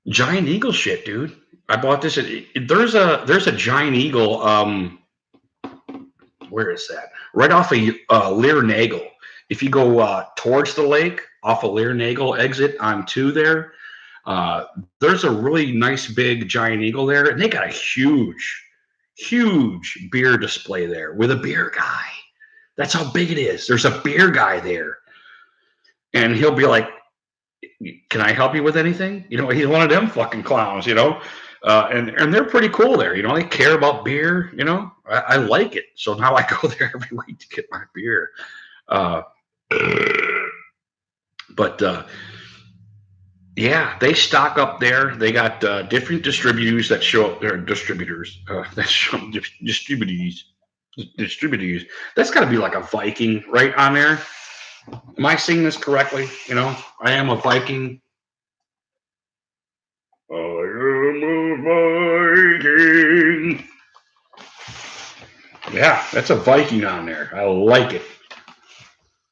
Giant Eagle shit, dude. I bought this. There's a Giant Eagle. Where is that? Right off of Lear Nagel. If you go towards the lake off of Lear Nagel exit on 2 there, there's a really nice big Giant Eagle there, and they got a huge beer display there with a beer guy. That's how big it is. There's a beer guy there. And he'll be like, can I help you with anything? You know, he's one of them fucking clowns, you know? And they're pretty cool there. You know, they care about beer, you know? I like it. So now I go there every week to get my beer. But yeah, they stock up there. They got different distributors that show up there. Distributors that show distributors. That's got to be like a Viking right on there. Am I saying this correctly? You know, I am a Viking. I am a Viking. Yeah, that's a Viking on there. I like it.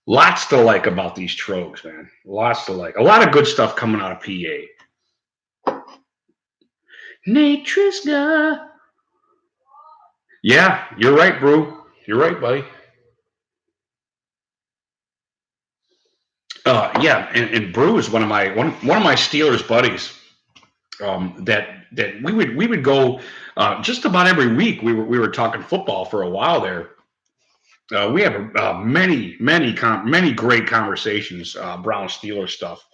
Lots to like about these Troegs, man. Lots to like. A lot of good stuff coming out of PA. Nate Triska. Yeah, you're right, Brew. You're right, buddy. Yeah, and Brew is one of my Steelers buddies. That we would go just about every week. We were talking football for a while there. We have many great conversations, Brown Steelers stuff.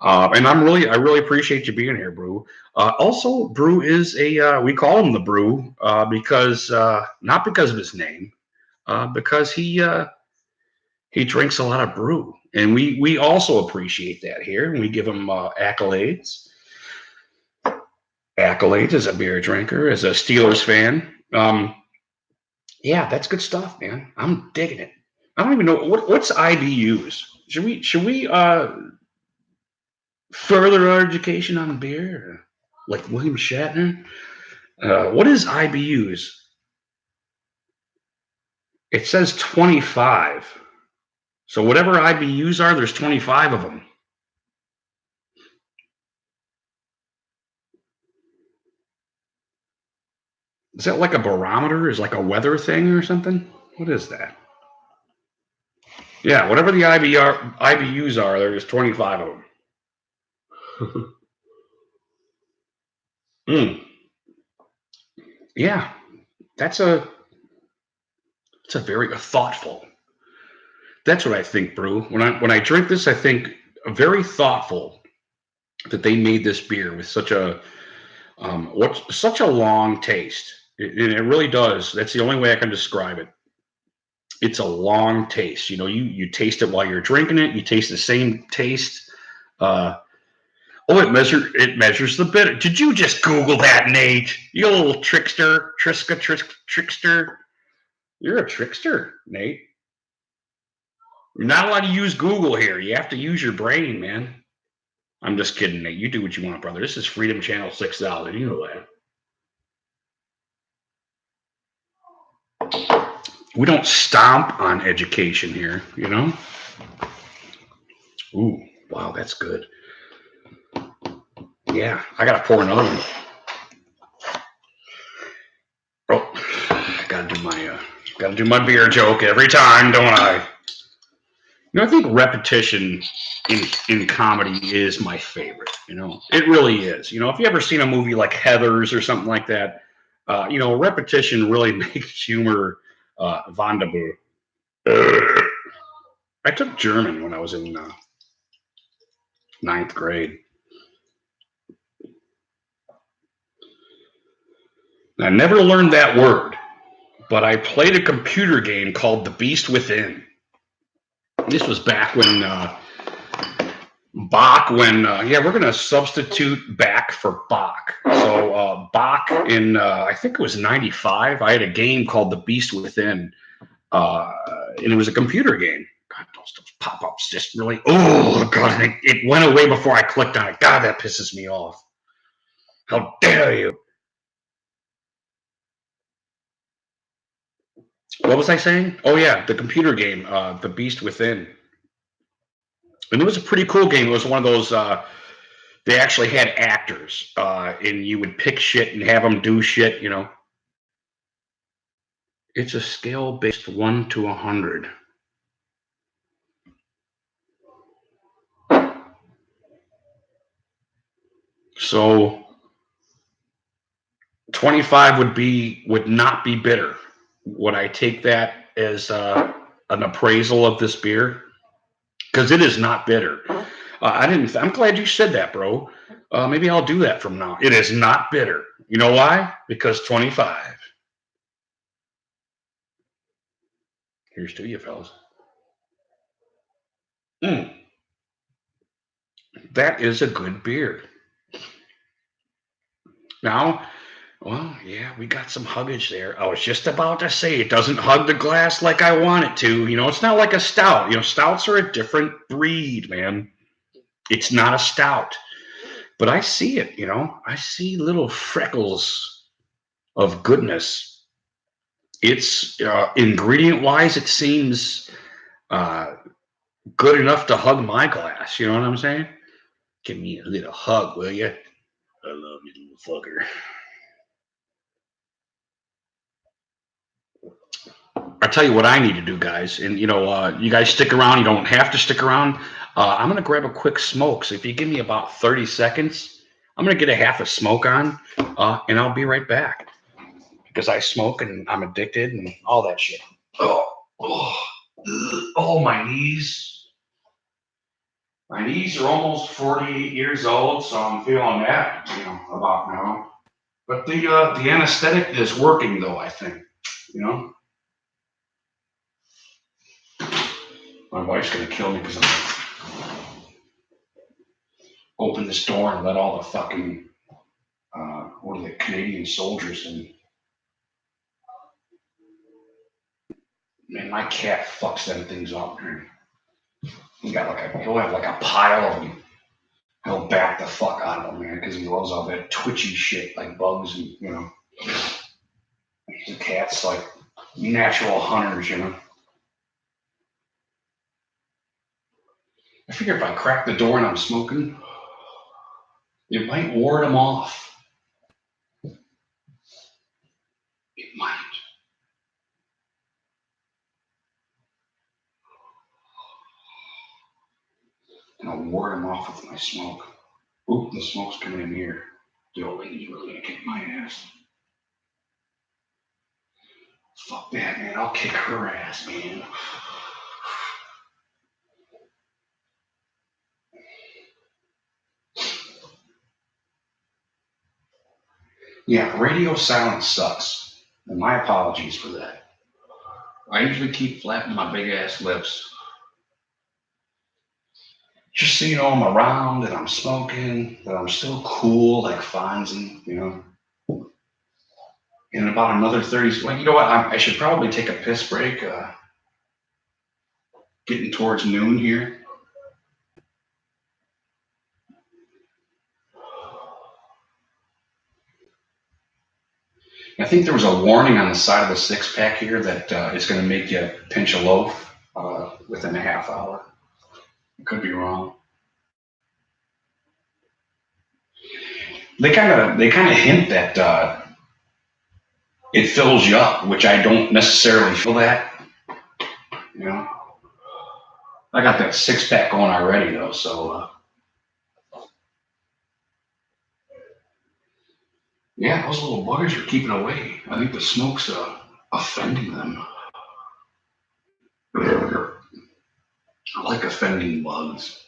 And I really appreciate you being here, Brew. Also, Brew is we call him the Brew because not because of his name, because he drinks a lot of brew, and we also appreciate that here, and we give him accolades. Accolades as a beer drinker, as a Steelers fan. Yeah, that's good stuff, man. I'm digging it. I don't even know what's IBUs. Should we further our education on beer, like William Shatner? What is IBUs? It says 25. So whatever IBUs are, there's 25 of them. Is that like a barometer? Is like a weather thing or something? What is that? Yeah, whatever the IBUs are, there's 25 of them. Yeah, that's very thoughtful. That's what I think, Brew. When I drink this, I think very thoughtful that they made this beer with such a such a long taste. It really does. That's the only way I can describe it. It's a long taste. You know, you taste it while you're drinking it. You taste the same taste. It measures the bitter. Did you just Google that, Nate? You little trickster, trickster. You're a trickster, Nate. You're not allowed to use Google here. You have to use your brain, man. I'm just kidding, Nate. You do what you want, brother. This is Freedom Channel 6000. You know that. We don't stomp on education here, you know? Ooh, wow, that's good. Yeah, I got to pour another one. Oh, I got to do my beer joke every time, don't I? You know, I think repetition in comedy is my favorite. You know, it really is. You know, if you ever seen a movie like Heathers or something like that, you know, repetition really makes humor wunderbar. I took German when I was in ninth grade. I never learned that word, but I played a computer game called The Beast Within. This was back when Bach, yeah, we're going to substitute back for Bach. So Bach in, I think it was 95, I had a game called The Beast Within, and it was a computer game. God, those pop-ups just really, oh, God, it went away before I clicked on it. God, that pisses me off. How dare you? What was I saying? Oh, yeah, the computer game, The Beast Within. And it was a pretty cool game. It was one of those, they actually had actors, and you would pick shit and have them do shit, you know. It's a scale based 1 to 100. So 25 would not be bitter. Would I take that as an appraisal of this beer because it is not bitter. I didn't. I'm glad you said that, bro. Maybe I'll do that from now. It is not bitter. You know why? Because 25. Here's to you, fellas. That is a good beer. Now, well, yeah, we got some huggage there. I was just about to say it doesn't hug the glass like I want it to. It's not like a stout. Stouts are a different breed, man. It's not a stout. But I see it, I see little freckles of goodness. It's ingredient wise, it seems uh, good enough to hug my glass. You know what I'm saying? Give me a little hug, will you? I love you, little fucker. I'll tell you what I need to do, guys. And, you guys stick around. You don't have to stick around. I'm going to grab a quick smoke. So if you give me about 30 seconds, I'm going to get a half a smoke on, and I'll be right back. Because I smoke and I'm addicted and all that shit. Oh, my knees. My knees are almost 48 years old, so I'm feeling that, about now. But the anesthetic is working, though, I think, My wife's going to kill me because I'm going to open this door and let all the fucking, what are they, Canadian soldiers in. Man, my cat fucks them things up, man. He'll have like a pile of them. He'll back the fuck out of them, man, because he loves all that twitchy shit like bugs and, The cat's like natural hunters, I figure if I crack the door and I'm smoking, it might ward them off. It might. And I'll ward them off with my smoke. Oop, the smoke's coming in here. The old lady's really gonna kick my ass. Fuck that, man. I'll kick her ass, man. Yeah, radio silence sucks. And my apologies for that. I usually keep flapping my big ass lips. Just so you know I'm around, that I'm smoking, that I'm still cool like Fonzie, In about another 30, well, you know what? I should probably take a piss break. Getting towards noon here. I think there was a warning on the side of the six pack here that it's going to make you pinch a loaf within a half hour. I could be wrong. They kind of hint that it fills you up, which I don't necessarily feel that. I got that six pack going already though, so yeah, those little buggers are keeping away. I think the smoke's offending them. I like offending bugs.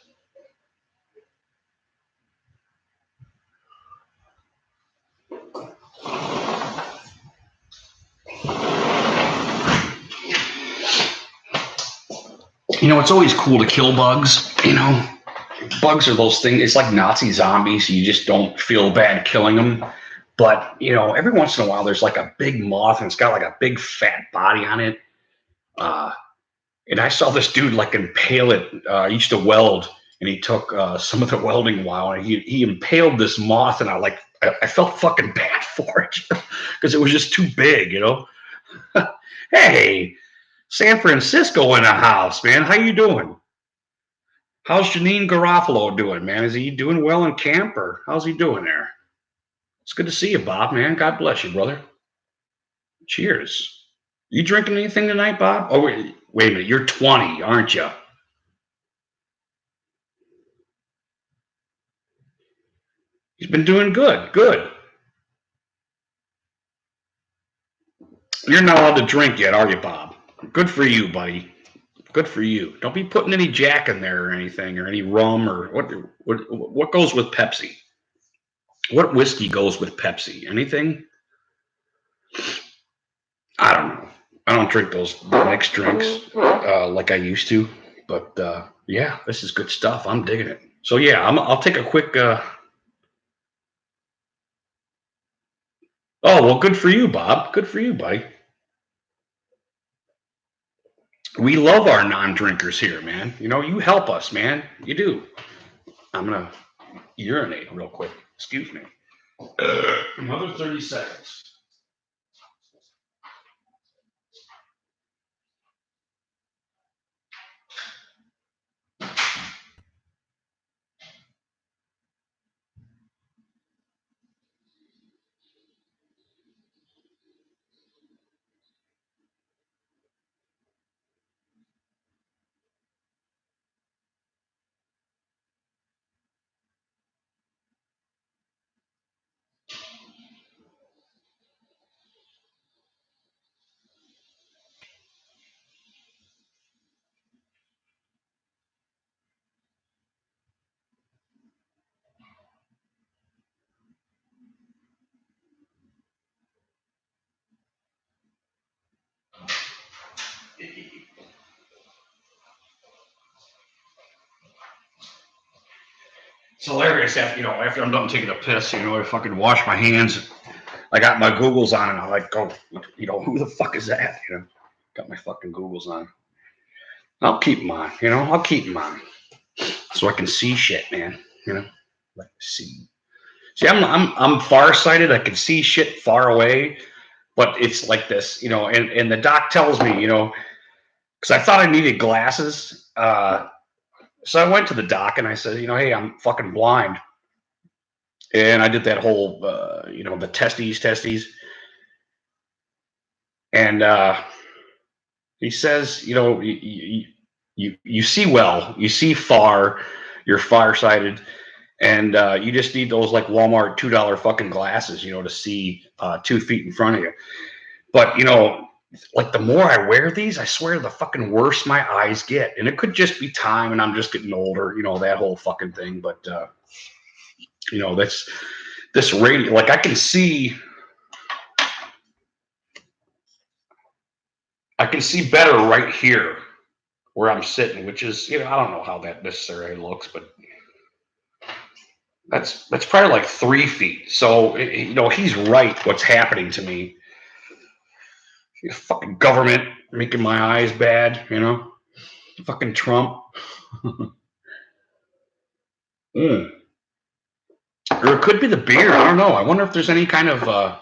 It's always cool to kill bugs. Bugs are those things. It's like Nazi zombies. You just don't feel bad killing them. But, every once in a while, there's like a big moth and it's got like a big fat body on it. And I saw this dude like impale it. He used to weld and he took some of the welding wire and he impaled this moth. And I felt fucking bad for it because it was just too big, Hey, San Francisco in the house, man. How you doing? How's Janine Garofalo doing, man? Is he doing well in camp or how's he doing there? It's good to see you, Bob, man. God bless you, brother. Cheers. You drinking anything tonight, Bob? Oh, wait a minute. You're 20, aren't you? He's been doing good. Good. You're not allowed to drink yet, are you, Bob? Good for you, buddy. Good for you. Don't be putting any Jack in there or anything or any rum or what goes with Pepsi? What whiskey goes with Pepsi? Anything? I don't know. I don't drink those mixed drinks like I used to. But yeah, this is good stuff. I'm digging it. So yeah, I'll take a quick. Oh well, good for you, Bob. Good for you, buddy. We love our non-drinkers here, man. You know, you help us, man. You do. I'm gonna urinate real quick. Excuse me. Another 30 seconds. It's hilarious after I'm done taking a piss, I fucking wash my hands. I got my Googles on and I like go, who the fuck is that? Got my fucking Googles on. I'll keep them on, I'll keep them on so I can see shit, man. Like see. See, I'm farsighted. I can see shit far away, but it's like this, and the doc tells me, because I thought I needed glasses. So I went to the doc and I said, hey, I'm fucking blind. And I did that whole, the testes. And he says, you see well, you see far, you're farsighted, and you just need those like Walmart $2 fucking glasses, to see 2 feet in front of you. But like the more I wear these, I swear the fucking worse my eyes get. And it could just be time and I'm just getting older, that whole fucking thing. But that's this radio, like I can see better right here where I'm sitting, which is, I don't know how that necessarily looks, but that's probably like 3 feet. So, he's right. What's happening to me? Fucking government making my eyes bad, fucking Trump. Mm. Or it could be the beer. I don't know. I wonder if there's any kind of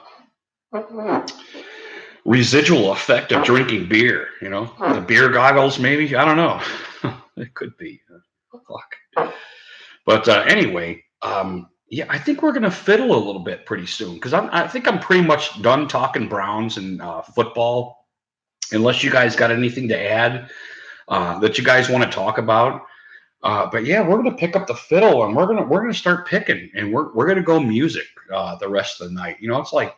residual effect of drinking beer. The beer goggles, maybe. I don't know. It could be. Fuck. But anyway, yeah, I think we're gonna fiddle a little bit pretty soon because I think I'm pretty much done talking Browns and football. Unless you guys got anything to add that you guys want to talk about. But yeah, we're gonna pick up the fiddle and we're gonna start picking and we're gonna go music the rest of the night. It's like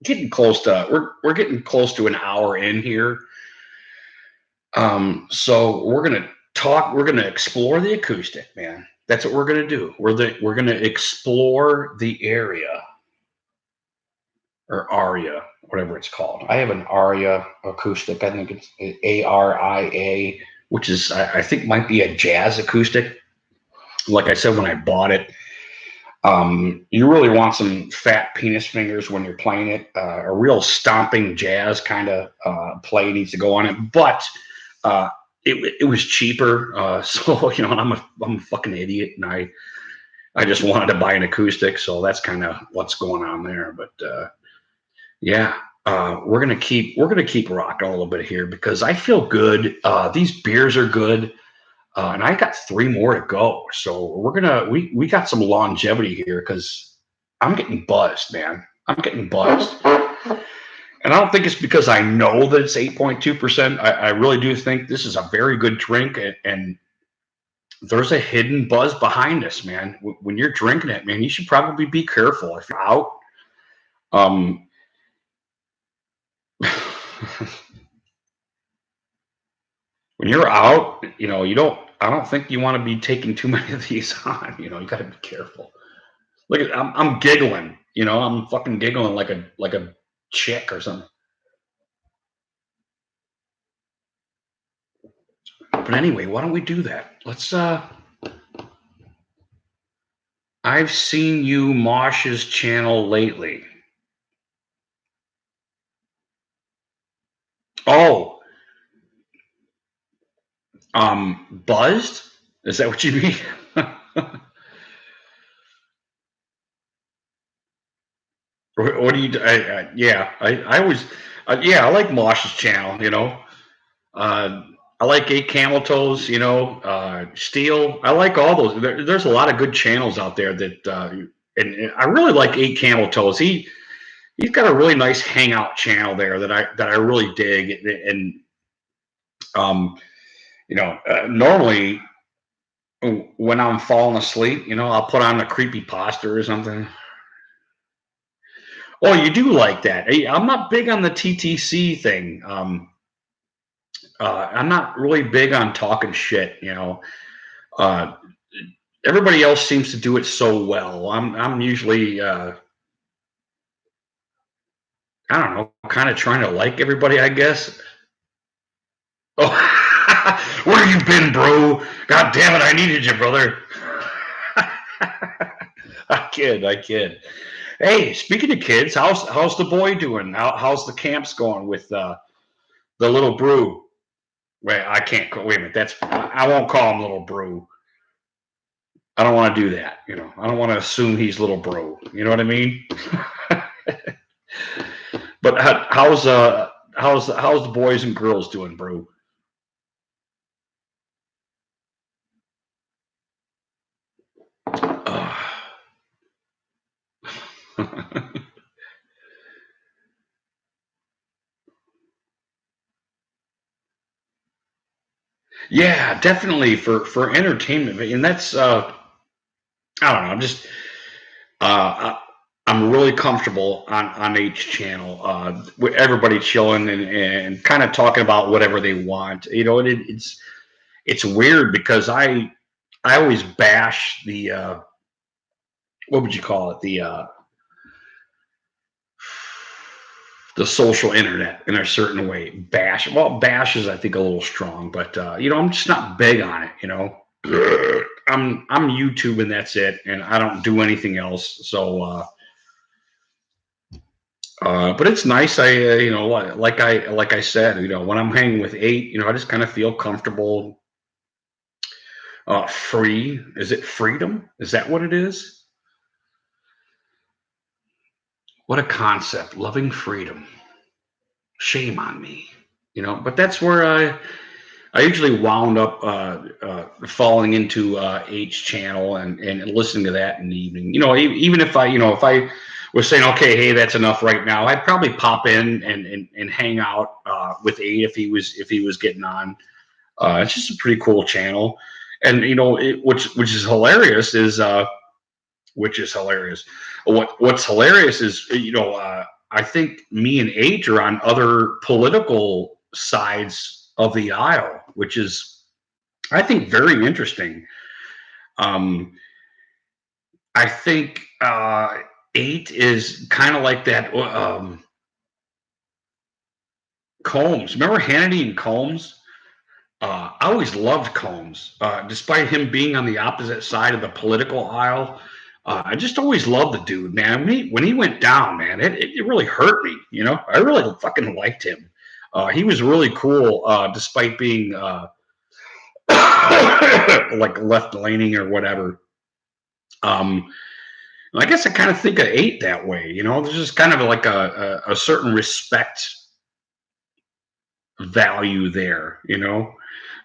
getting close to we're getting close to an hour in here. So we're gonna explore the acoustic, man. That's what we're gonna do. We're gonna explore the area or aria, whatever it's called. I have an aria acoustic. I think it's ARIA, which is I think might be a jazz acoustic. Like I said when I bought it, you really want some fat penis fingers when you're playing it. A real stomping jazz kind of play needs to go on it, but it was cheaper. So and I'm a fucking idiot, and I just wanted to buy an acoustic, so that's kind of what's going on there. But yeah, we're gonna keep rocking a little bit here because I feel good. These beers are good. And I got 3 more to go. So we got some longevity here because I'm getting buzzed, man. I'm getting buzzed. And I don't think it's because I know that it's 8.2%. I really do think this is a very good drink. And there's a hidden buzz behind this, man. When you're drinking it, man, you should probably be careful if you're out. when you're out, I don't think you want to be taking too many of these on. You got to be careful. Look at, I'm giggling. I'm fucking giggling like a chick or something. But anyway, why don't we do that? Let's. I've seen you Mosh's channel lately. Oh, buzzed? Is that what you mean? What do you? Yeah, I always, yeah, I like Mosh's channel. I like 8 Camel Toes. Steel. I like all those. There's a lot of good channels out there that, and I really like 8 Camel Toes. He's got a really nice hangout channel there that I really dig. And normally when I'm falling asleep, I'll put on a creepy pasta or something. Oh, you do like that? Hey, I'm not big on the TTC thing. I'm not really big on talking shit. Uh, Everybody else seems to do it so well. I'm usually I don't know, kind of trying to like everybody, I guess. Oh, where you been, bro? God damn it, I needed you, brother. I kid. Hey, speaking of kids, how's the boy doing? How's the camps going with the little brew? Wait, I can't. Wait a minute. I won't call him little brew. I don't want to do that. I don't want to assume he's little bro. You know what I mean? But how's the boys and girls doing, bro? Yeah, definitely for entertainment, and that's I don't know. Uh, I'm really comfortable on H channel with everybody chilling and kind of talking about whatever they want. It's weird because I always bash the what would you call it, the social internet in a certain way. Bash is, I think, a little strong, but I'm just not big on it. I'm YouTube and that's it, and I don't do anything else. So, but it's nice. Like I said, when I'm hanging with 8, I just kind of feel comfortable, free. Is it freedom? Is that what it is? What a concept, loving freedom. Shame on me, But that's where I usually wound up falling into H channel and listening to that in the evening. Even if I was saying, okay, hey, that's enough right now, I'd probably pop in and hang out with 8 if he was getting on. It's just a pretty cool channel, and which is hilarious is which is hilarious. What's hilarious is I think me and H are on other political sides of the aisle, which is, I think, very interesting. I think 8 is kind of like that. Combs, remember Hannity and Combs? I always loved Combs, despite him being on the opposite side of the political aisle. I just always loved the dude, man. When he went down, man, it really hurt me. I really fucking liked him. He was really cool, despite being like left leaning or whatever. I guess I kind of think of 8 that way. There's just kind of like a certain respect value there.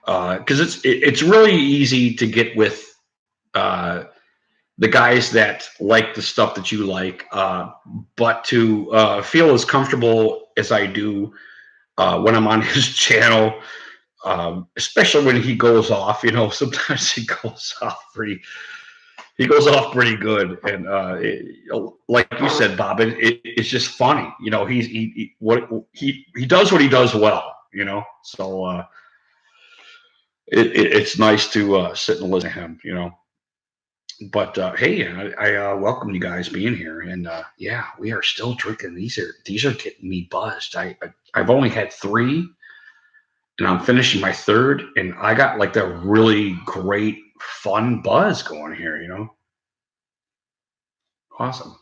Because it's really easy to get with the guys that like the stuff that you like, but to feel as comfortable as I do when I'm on his channel, especially when he goes off. Sometimes he goes off pretty good, and like you said, Bob, it's just funny. He does what he does well. So it's nice to sit and listen to him, you know. But hey, I welcome you guys being here, and yeah, we are still drinking. These are getting me buzzed. I've only had three, and I'm finishing my third, and I got like the really great fun buzz going here. You know, awesome.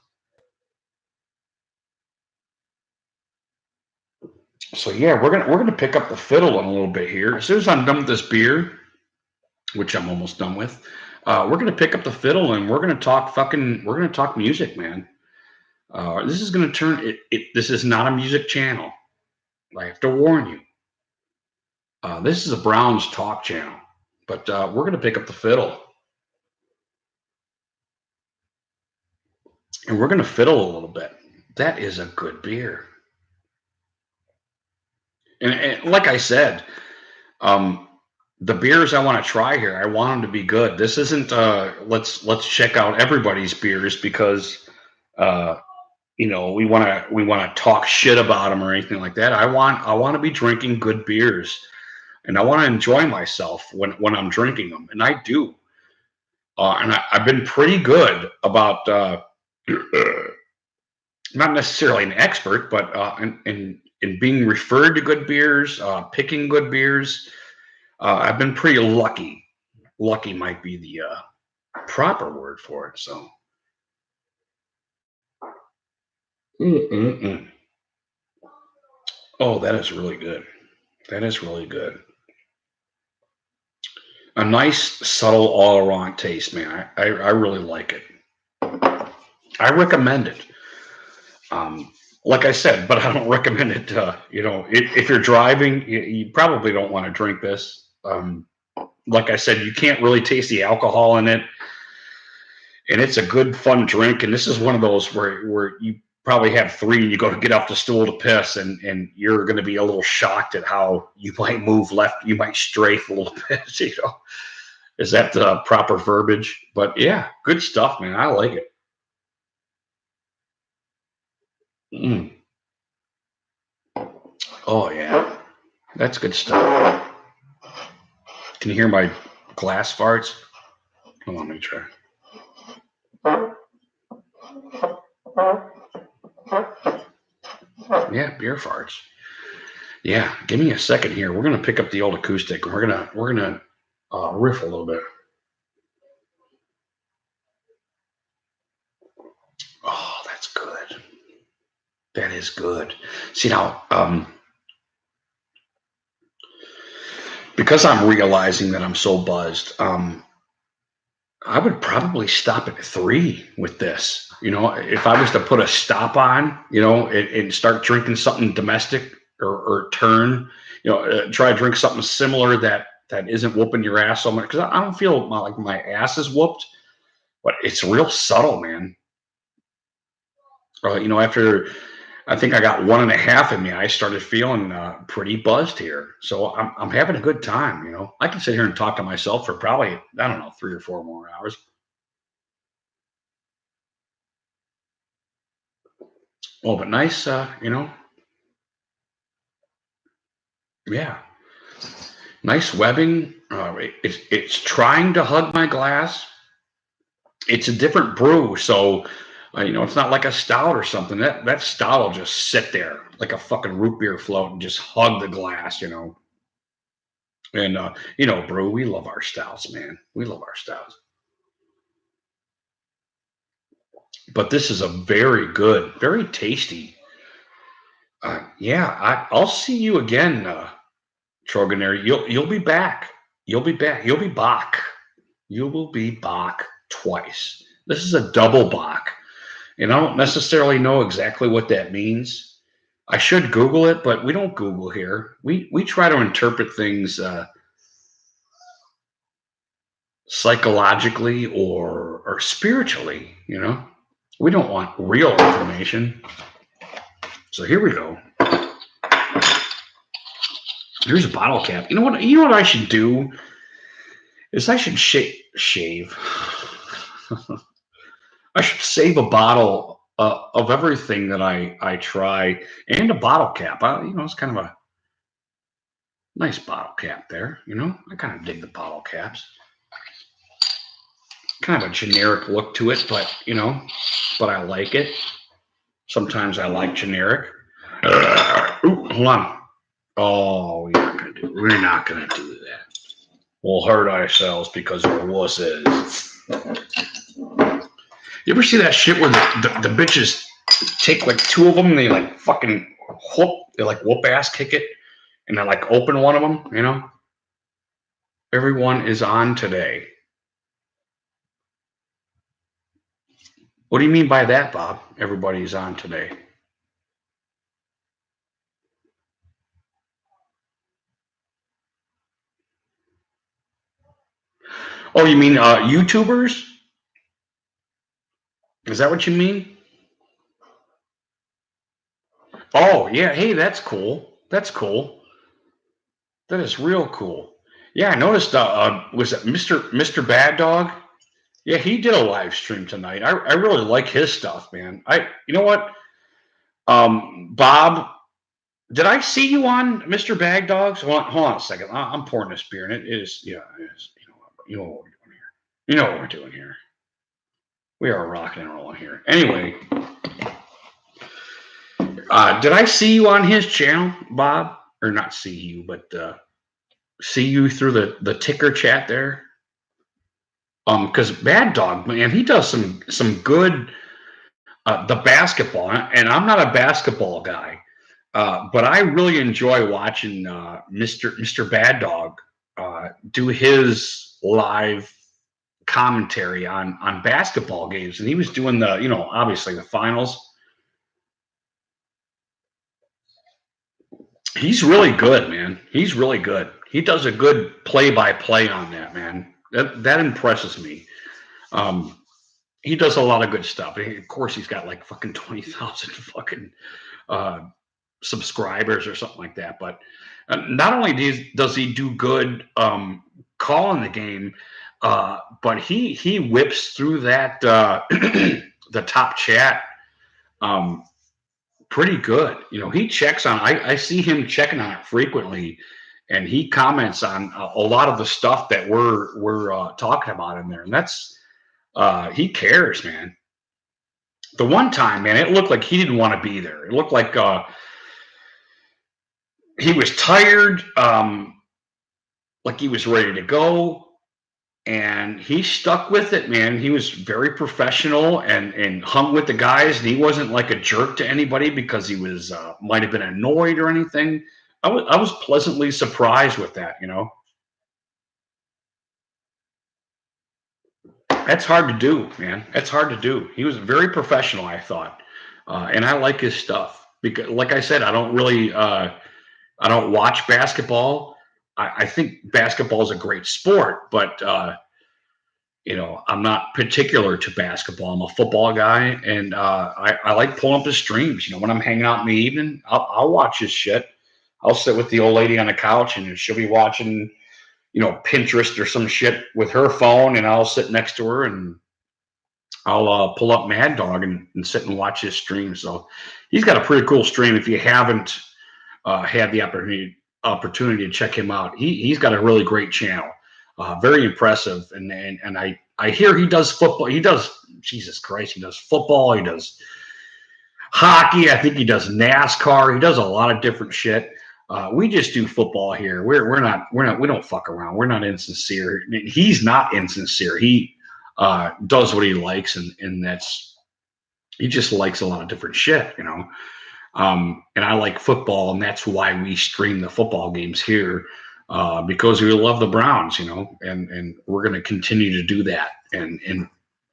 So yeah, we're gonna pick up the fiddle in a little bit here. As soon as I'm done with this beer, which I'm almost done with, we're gonna pick up the fiddle and we're gonna talk music, man. This is gonna turn it. This is not a music channel. I have to warn you. This is a Browns talk channel, but we're gonna pick up the fiddle and we're gonna fiddle a little bit. That is a good beer, and like I said, um, the beers I want to try here, I want them to be good. This isn't let's check out everybody's beers because uh, we want to talk shit about them or anything like that. I want to be drinking good beers and I want to enjoy myself when I'm drinking them, and I do. And I've been pretty good about not necessarily an expert, but in being referred to good beers, picking good beers. I've been pretty lucky. Lucky might be the proper word for it. So, mm-mm-mm. Oh, that is really good. That is really good. A nice, subtle, all around taste, man. I really like it. I recommend it. Um, like I said, but I don't recommend it. If you're driving, you probably don't want to drink this. Like I said, you can't really taste the alcohol in it, and it's a good, fun drink. And this is one of those where you probably have three, and you go to get off the stool to piss, and you're going to be a little shocked at how you might move left, you might strafe a little bit. Is that the proper verbiage? But yeah, good stuff, man. I like it. Mm. Oh yeah, that's good stuff. Can you hear my glass farts? Hold on, let me try. Yeah, beer farts. Yeah, give me a second here. We're gonna pick up the old acoustic. And we're gonna riff a little bit. Oh, that's good. That is good. See now, because I'm realizing that I'm so buzzed, I would probably stop at three with this. You know, if I was to put a stop on, and start drinking something domestic or turn, try to drink something similar that isn't whooping your ass so much because I don't feel like my ass is whooped, but it's real subtle, man. After I think I got one and a half in me, I started feeling pretty buzzed here. So I'm having a good time. I can sit here and talk to myself for probably I don't know 3 or 4 more hours. Oh, but nice, yeah, nice webbing. It's trying to hug my glass. It's a different brew, so it's not like a stout or something. That stout will just sit there like a fucking root beer float and just hug the glass. And brew, we love our stouts, man. We love our stouts. But this is a very good, very tasty. Yeah, I'll see you again, Troegenator. You'll be back. You'll be back. You'll be Bach. You will be Bach twice. This is a double Bach, and I don't necessarily know exactly what that means. I should Google it, but we don't Google here. We try to interpret things psychologically or spiritually. We don't want real information. So here we go. Here's a bottle cap. You know what? You know what I should do is I should shave. I should save a bottle of everything that I try and a bottle cap. It's kind of a Nice bottle cap there. You know, I kind of dig the bottle caps. Kind of a generic look to it, but you know, but I like it. Sometimes I like generic. Ooh, hold on. Oh, we're not gonna do that. We'll hurt ourselves because we're wusses. You ever see that shit where the bitches take like two of them and they like fucking whoop ass kick it and they like open one of them, you know? Everyone is on today. What do you mean by that, Bob? Everybody's on today. Oh, you mean YouTubers? Is that what you mean? Oh, yeah. Hey, that's cool. That's cool. That is real cool. Yeah, I noticed. Was it Mr. Bad Dog? Yeah, he did a live stream tonight. I really like his stuff, man. You know what, Bob, did I see you on Mr. Bag Dogs? Hold on a second. I'm pouring this beer, and it is, yeah, it is. You know what we're doing here. You know what we're doing here. We are rocking and rolling here. Anyway, did I see you on his channel, Bob? Or not see you, but see you through the ticker chat there? Because Bad Dog, man, he does some good the basketball, and I'm not a basketball guy, but I really enjoy watching Mr. Bad Dog do his live commentary on basketball games, and he was doing the, you know, obviously the finals. He's really good, man. He's really good. He does a good play-by-play on that, man. That impresses me. Um, he does a lot of good stuff. Of course, he's got like fucking 20,000 fucking uh, subscribers or something like that. But not only does he do good calling the game, but he whips through that the top chat pretty good. You know, he checks on. I see him checking on it frequently, and he comments on a lot of the stuff that we're talking about in there, and that's he cares, man. The one time, man, it looked like he didn't want to be there. It looked like he was tired, like he was ready to go, and he stuck with it, man. He was very professional and hung with the guys, and he wasn't like a jerk to anybody because he was might have been annoyed or anything. I was pleasantly surprised with that. You know, that's hard to do, man. That's hard to do. He was very professional, I thought, and I like his stuff because, like I said, I don't watch basketball. I think basketball is a great sport, but you know, I'm not particular to basketball. I'm a football guy, and I like pulling up his streams. You know, when I'm hanging out in the evening, I'll watch his shit. I'll sit with the old lady on the couch, and she'll be watching, you know, Pinterest or some shit with her phone, and I'll sit next to her, and I'll pull up Mad Dog and sit and watch his stream. So he's got a pretty cool stream. If you haven't had the opportunity to check him out, he's got a really great channel. Very impressive, and I hear he does football. He does, Jesus Christ, he does football. He does hockey. I think he does NASCAR. He does a lot of different shit. We just do football here. We don't fuck around. We're not insincere. He's not insincere. He does what he likes, and that's, he just likes a lot of different shit, you know. And I like football, and that's why we stream the football games here, because we love the Browns, you know, and we're going to continue to do that. And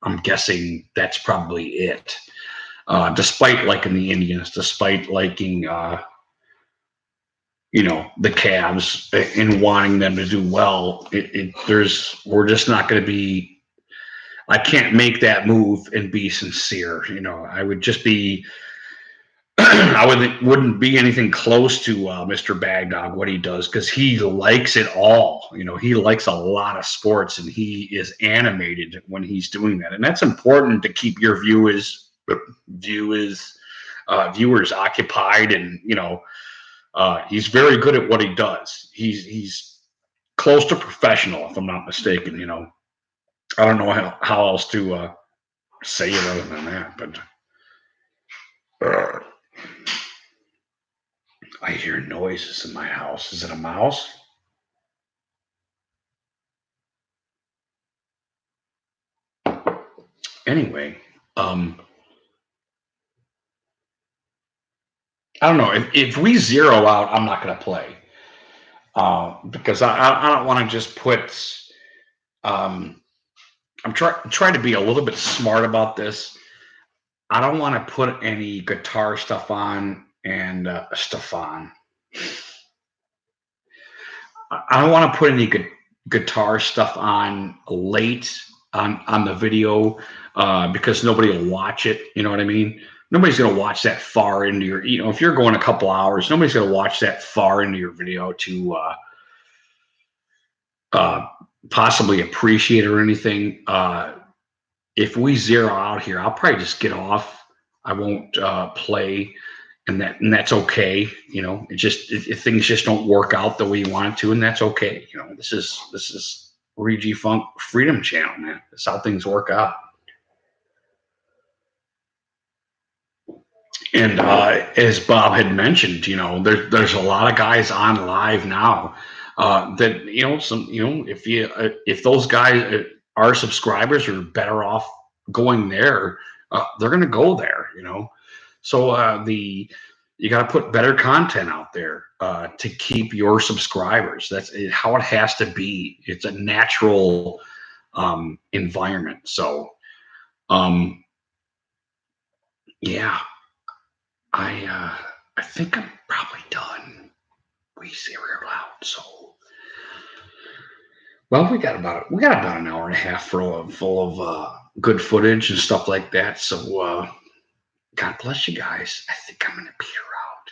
I'm guessing that's probably it. Despite liking the Indians, despite liking, you know, the Cavs and wanting them to do well, we're just not going to be. I can't make that move and be sincere. You know, I would just be. Wouldn't be anything close to Mr. Bagdog what he does, because he likes it all. You know, he likes a lot of sports, and he is animated when he's doing that, and that's important to keep your viewers occupied, and you know, He's very good at what he does. He's close to professional, if I'm not mistaken. I don't know how else to say it other than that, but uh, I hear noises in my house. Is it a mouse? Anyway, um, I don't know. If we zero out, I'm not going to play because I don't want to just put. Um, I'm trying to be a little bit smart about this. I don't want to put any guitar stuff on and stuff on. I don't want to put any guitar stuff on late on the video because nobody will watch it. You know what I mean? Nobody's going to watch that far into your. If you're going a couple hours, nobody's going to watch that far into your video to uh, possibly appreciate it or anything. If we zero out here, I'll probably just get off. I won't play, and that's okay. It just if things just don't work out the way you want it to, and that's okay. This is Regi Funk Freedom Channel, man. That's how things work out. And as Bob had mentioned, there's a lot of guys on live now that if those guys are subscribers are better off going there, they're going to go there. So you got to put better content out there to keep your subscribers. That's how it has to be. It's a natural environment. So yeah. I think I'm probably done. We zeroed out. So well, we got about an hour and a half full of good footage and stuff like that. So God bless you guys. I think I'm gonna peter out.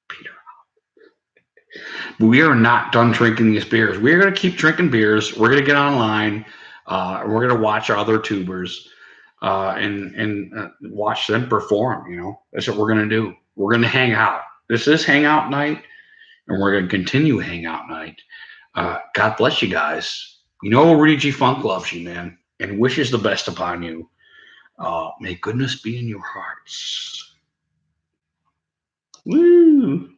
Peter out. But we are not done drinking these beers. We're gonna keep drinking beers. We're gonna get online. We're gonna watch our other tubers. And watch them perform. That's what we're gonna do. We're gonna hang out. This is hangout night, and we're gonna continue hangout night. God bless you guys. Regi Funk loves you, man, and wishes the best upon you. May goodness be in your hearts. Woo!